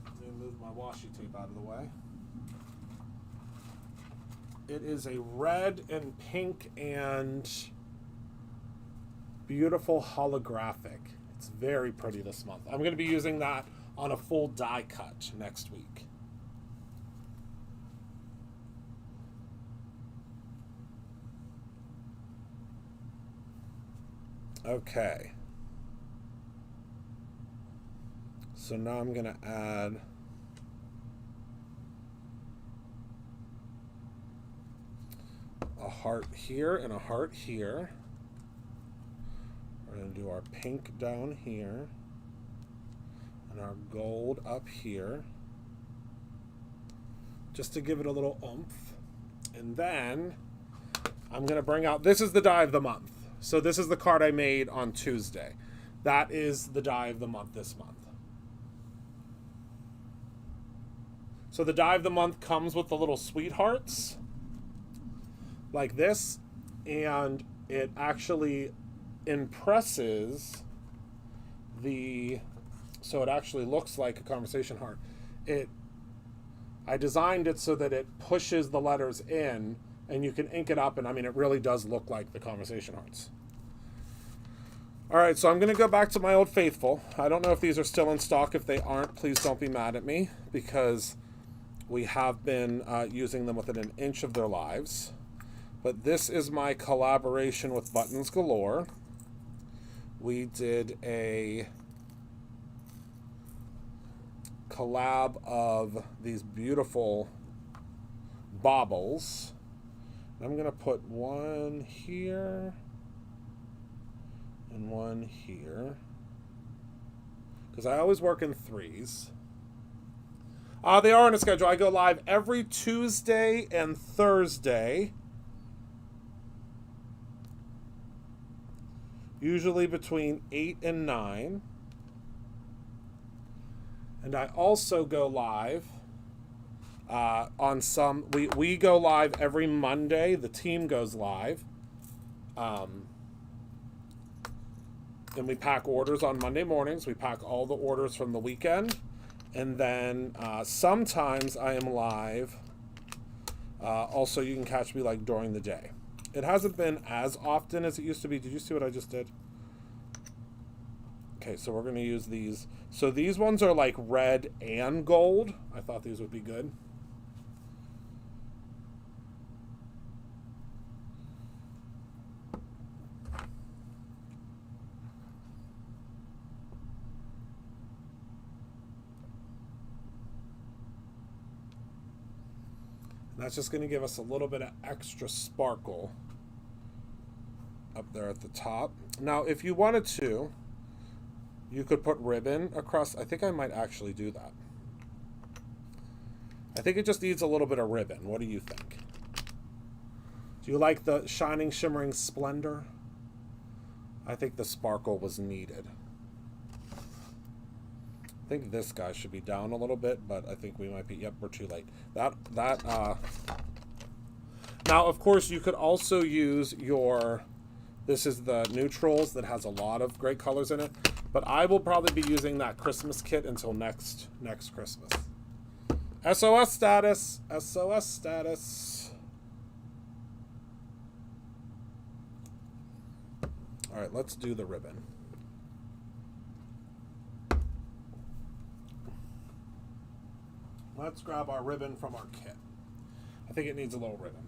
Let me move my washi tape out of the way. It is a red and pink and beautiful holographic. It's very pretty this month. I'm going to be using that on a full die cut next week. Okay. So now I'm going to add a heart here and a heart here. We're going to do our pink down here and our gold up here, just to give it a little oomph. And then I'm going to bring out, this is the die of the month. So this is the card I made on Tuesday. That is the die of the month this month. So the die of the month comes with the little sweethearts like this, and it actually impresses the, so it actually looks like a conversation heart. I designed it so that it pushes the letters in and you can ink it up, and I mean, it really does look like the conversation hearts. All right, so I'm going to go back to my old faithful. I don't know if these are still in stock. If they aren't, please don't be mad at me, because we have been using them within an inch of their lives. But this is my collaboration with Buttons Galore. We did a collab of these beautiful baubles. I'm going to put one here and one here, because I always work in threes. They are on a schedule. I go live every Tuesday and Thursday, usually between 8 and 9. And I also go live on some, we go live every Monday. The team goes live. And we pack orders on Monday mornings. We pack all the orders from the weekend. And then sometimes I am live. Also, you can catch me like during the day. It hasn't been as often as it used to be. Did you see what I just did? Okay, so we're going to use these. So these ones are like red and gold. I thought these would be good. That's just going to give us a little bit of extra sparkle up there at the top. Now, if you wanted to, you could put ribbon across. I think I might actually do that. I think it just needs a little bit of ribbon. What do you think? Do you like the shining, shimmering splendor? I think the sparkle was needed. I think this guy should be down a little bit, but I think we might be, yep, we're too late. Now, of course, you could also use your, this is the neutrals that has a lot of great colors in it, but I will probably be using that Christmas kit until next Christmas. SOS status, SOS status. All right, let's do the ribbon. Let's grab our ribbon from our kit. I think it needs a little ribbon.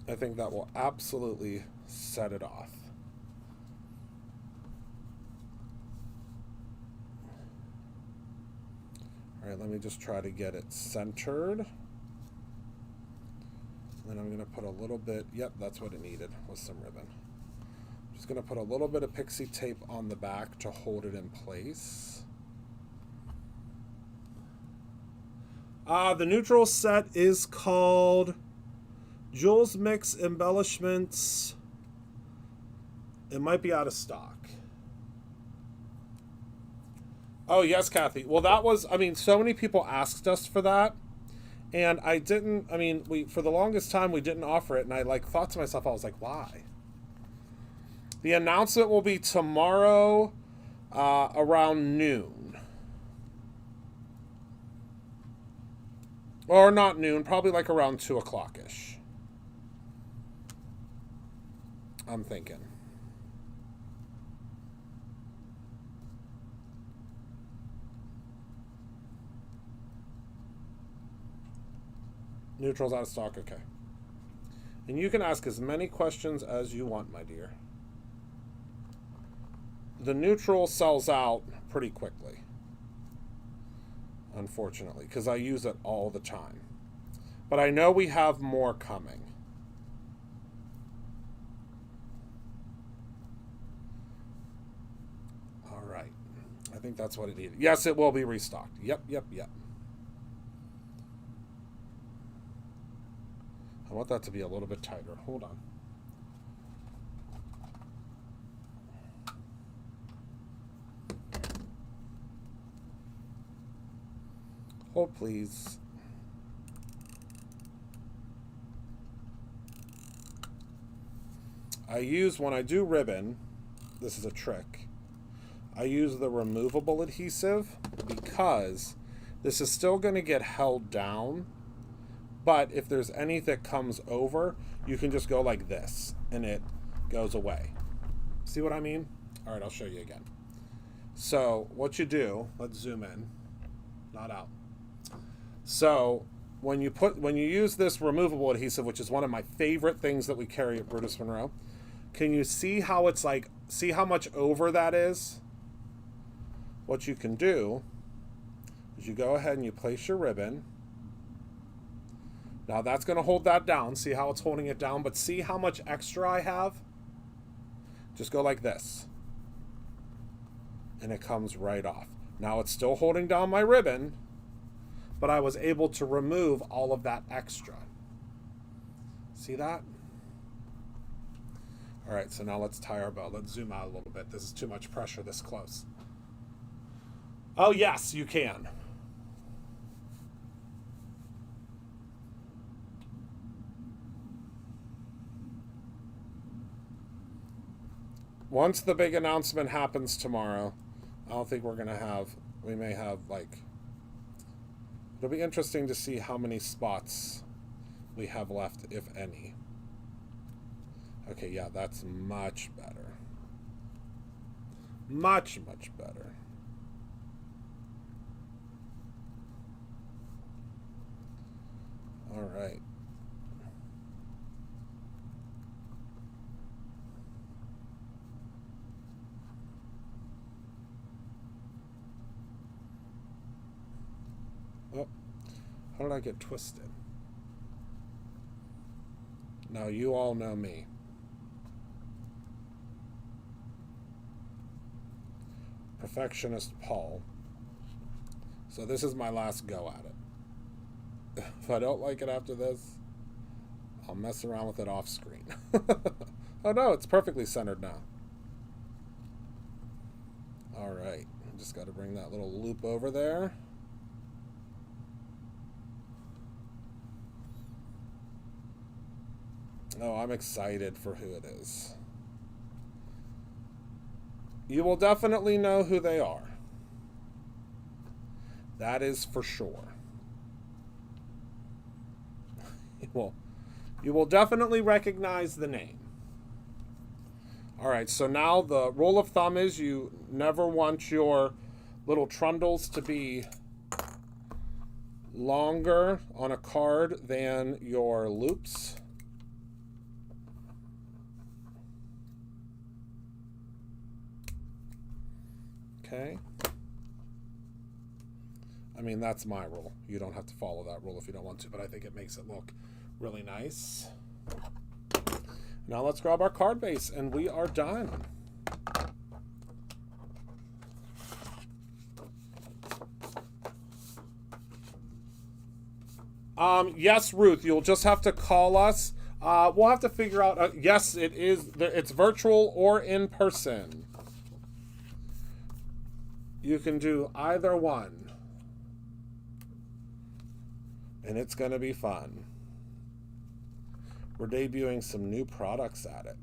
I think that will absolutely set it off. All right, let me just try to get it centered. Then I'm going to put a little bit, yep, that's what it needed, was some ribbon. I'm just going to put a little bit of pixie tape on the back to hold it in place. The neutral set is called Jules Mix Embellishments. It might be out of stock. Oh, yes, Kathy. Well, that was, I mean, so many people asked us for that. And I didn't, I mean, for the longest time, we didn't offer it. And I, like, thought to myself, I was like, why? The announcement will be tomorrow around noon. Or not noon, probably like around 2 o'clock-ish. I'm thinking. Neutral's out of stock, okay. And you can ask as many questions as you want, my dear. The neutral sells out pretty quickly, unfortunately, because I use it all the time. But I know we have more coming. All right. I think that's what it needed. Yes, it will be restocked. Yep. I want that to be a little bit tighter. Hold on. Hold, please. I use, when I do ribbon, this is a trick, I use the removable adhesive because this is still going to get held down. But if there's any that comes over, you can just go like this, and it goes away. See what I mean? All right, I'll show you again. So what you do, let's zoom in, not out. So when you use this removable adhesive, which is one of my favorite things that we carry at Brutus Monroe, can you see how it's like, see how much over that is? What you can do is you go ahead and you place your ribbon. Now that's going to hold that down. See how it's holding it down? But see how much extra I have? Just go like this. And it comes right off. Now it's still holding down my ribbon, but I was able to remove all of that extra. See that? All right, so now let's tie our bow. Let's zoom out a little bit. This is too much pressure this close. Oh, yes, you can. Once the big announcement happens tomorrow, I don't think we're going to have, we may have like, it'll be interesting to see how many spots we have left, if any. Okay, yeah, that's much better. Much, much better. All right. Oh, how did I get twisted? Now you all know me. Perfectionist Paul. So this is my last go at it. If I don't like it after this, I'll mess around with it off screen. Oh no, it's perfectly centered now. All right, just got to bring that little loop over there. Oh, I'm excited for who it is. You will definitely know who they are. That is for sure. You will definitely recognize the name. All right, so now the rule of thumb is you never want your little trundles to be longer on a card than your loops. Okay. I mean, that's my rule. You don't have to follow that rule if you don't want to, but I think it makes it look really nice. Now let's grab our card base, and we are done. Yes, Ruth, you'll just have to call us. We'll have to figure out. Yes, it is. It's virtual or in person. You can do either one. And it's going to be fun. We're debuting some new products at it,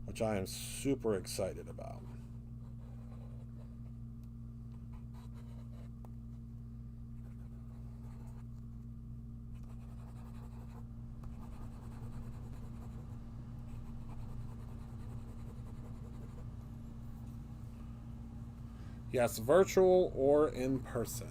which I am super excited about. Yes, virtual or in person.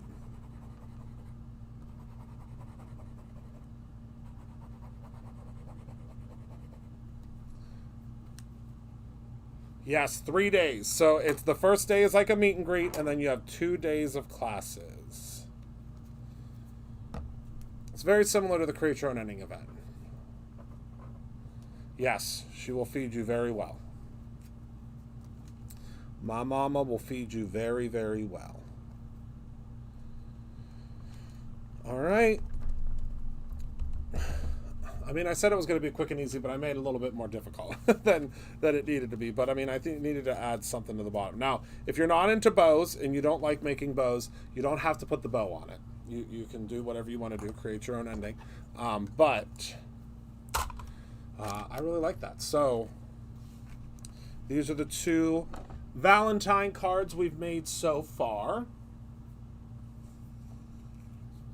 Yes, 3 days. So it's the first day is like a meet and greet, and then you have 2 days of classes. It's very similar to the Create Your Own Ending event. Yes, she will feed you very well. My mama will feed you very, very well. All right. I mean, I said it was going to be quick and easy, but I made it a little bit more difficult than it needed to be. But I mean, I think it needed to add something to the bottom. Now, if you're not into bows and you don't like making bows, you don't have to put the bow on it. You can do whatever you want to do, create your own ending. But I really like that. So these are the 2 Valentine cards we've made so far.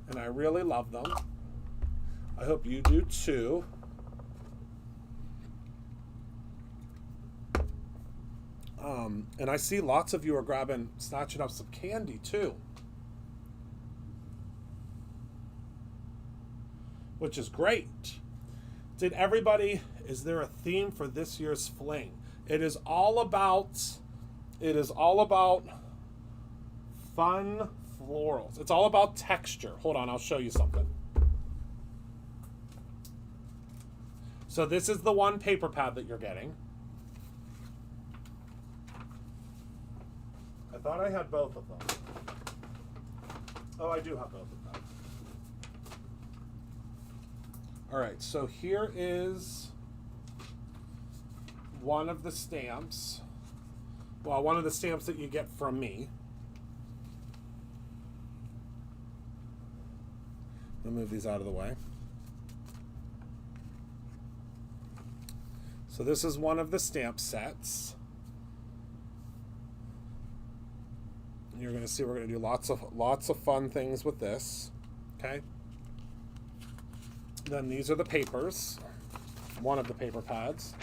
And I really love them. I hope you do too. And I see lots of you are snatching up some candy too, which is great. Is there a theme for this year's fling? It is all about fun florals. It's all about texture. Hold on, I'll show you something. So this is the one paper pad that you're getting. I thought I had both of them. Oh, I do have both of them. All right, so here is one of the stamps. Well, one of the stamps that you get from me. I'll move these out of the way. So this is one of the stamp sets. You're going to see we're going to do lots of fun things with this. Okay. Then these are the papers. One of the paper pads.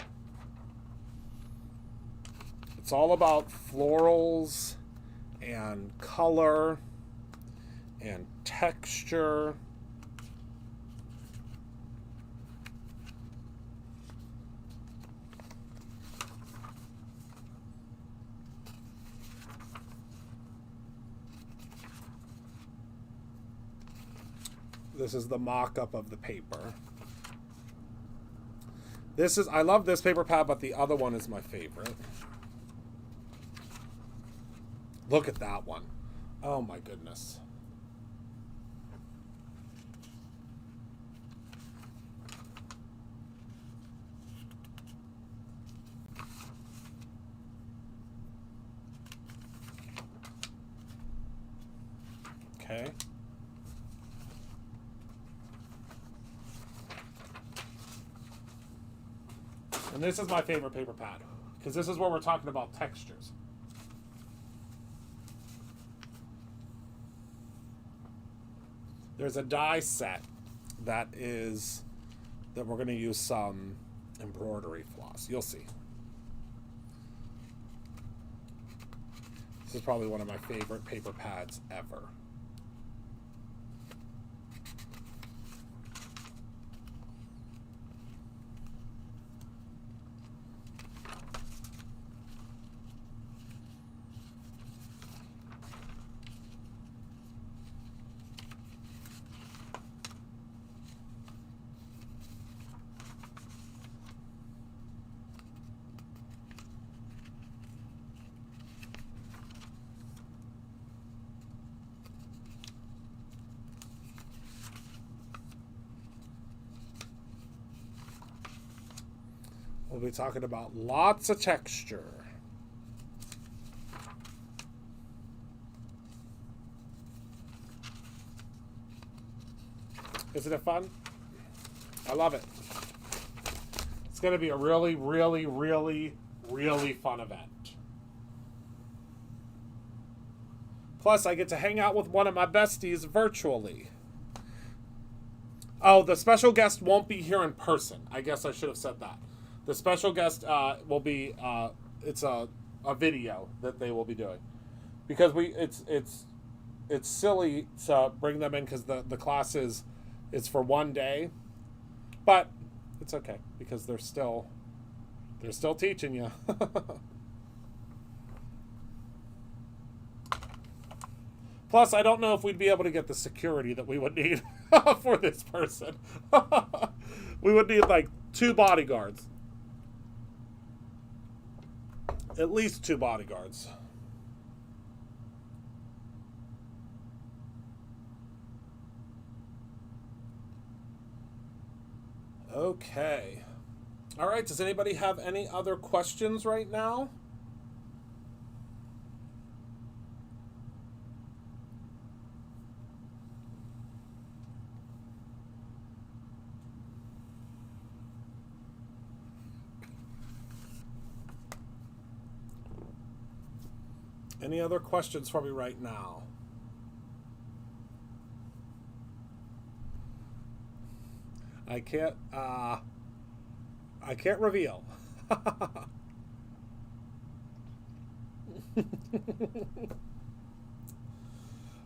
It's all about florals and color and texture. This is the mock-up of the paper. I love this paper pad, but the other one is my favorite. Look at that one. Oh my goodness. Okay. And this is my favorite paper pad, because this is where we're talking about textures. There's a die set that we're going to use some embroidery floss. You'll see. This is probably one of my favorite paper pads ever. We'll be talking about lots of texture. Isn't it fun? I love it. It's going to be a really, really, really, really fun event. Plus, I get to hang out with one of my besties virtually. Oh, the special guest won't be here in person. I guess I should have said that. The special guest will be, it's a video that they will be doing. Because it's silly to bring them in because the class it's for one day. But it's okay because they're still teaching you. Plus, I don't know if we'd be able to get the security that we would need for this person. We would need like 2 bodyguards. At least 2 bodyguards. Okay. All right, does anybody have any other questions right now? Any other questions for me right now? I can't reveal.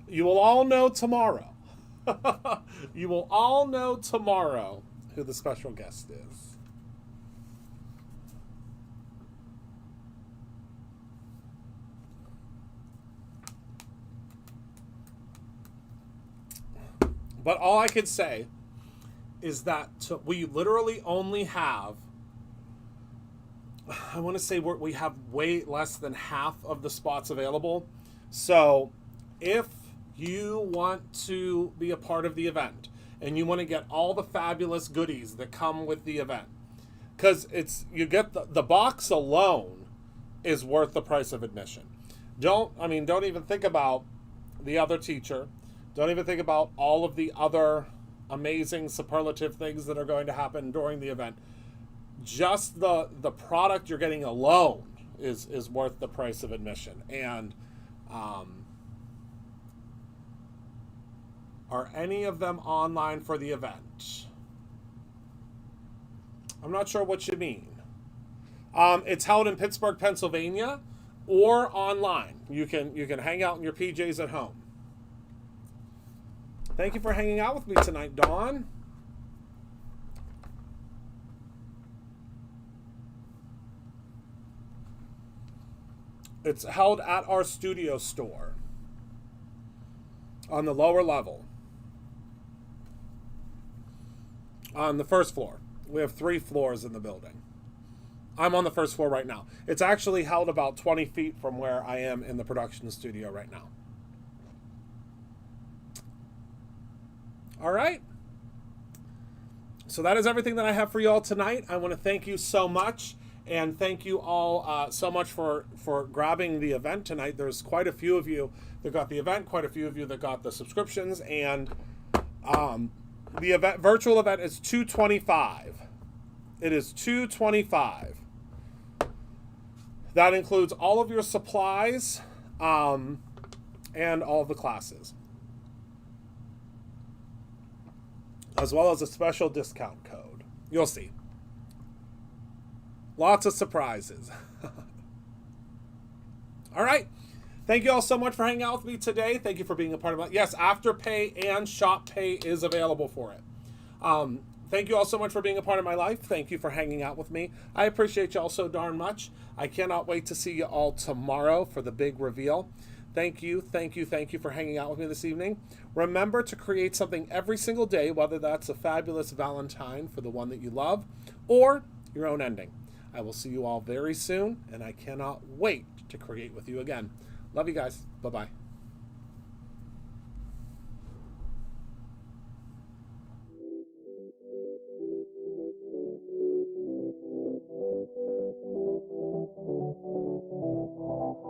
You will all know tomorrow. You will all know tomorrow who the special guest is. But all I can say is that we literally only have, I want to say we have way less than half of the spots available. So if you want to be a part of the event and you want to get all the fabulous goodies that come with the event, because you get the box alone is worth the price of admission. Don't even think about the other teacher. Don't even think about all of the other amazing superlative things that are going to happen during the event. Just the product you're getting alone is worth the price of admission. And are any of them online for the event? I'm not sure what you mean. It's held in Pittsburgh, Pennsylvania, or online. You can hang out in your PJs at home. Thank you for hanging out with me tonight, Dawn. It's held at our studio store on the lower level. On the first floor. We have 3 floors in the building. I'm on the first floor right now. It's actually held about 20 feet from where I am in the production studio right now. All right. So that is everything that I have for you all tonight. I want to thank you so much. And thank you all so much for grabbing the event tonight. There's quite a few of you that got the event, quite a few of you that got the subscriptions. And the virtual event is $225. It is $225. That includes all of your supplies and all of the classes, as well as a special discount code. You'll see. Lots of surprises. All right. Thank you all so much for hanging out with me today. Thank you for being a part of it. Yes, Afterpay and Shop Pay is available for it. Thank you all so much for being a part of my life. Thank you for hanging out with me. I appreciate you all so darn much. I cannot wait to see you all tomorrow for the big reveal. Thank you for hanging out with me this evening. Remember to create something every single day, whether that's a fabulous Valentine for the one that you love or your own ending. I will see you all very soon, and I cannot wait to create with you again. Love you guys. Bye-bye.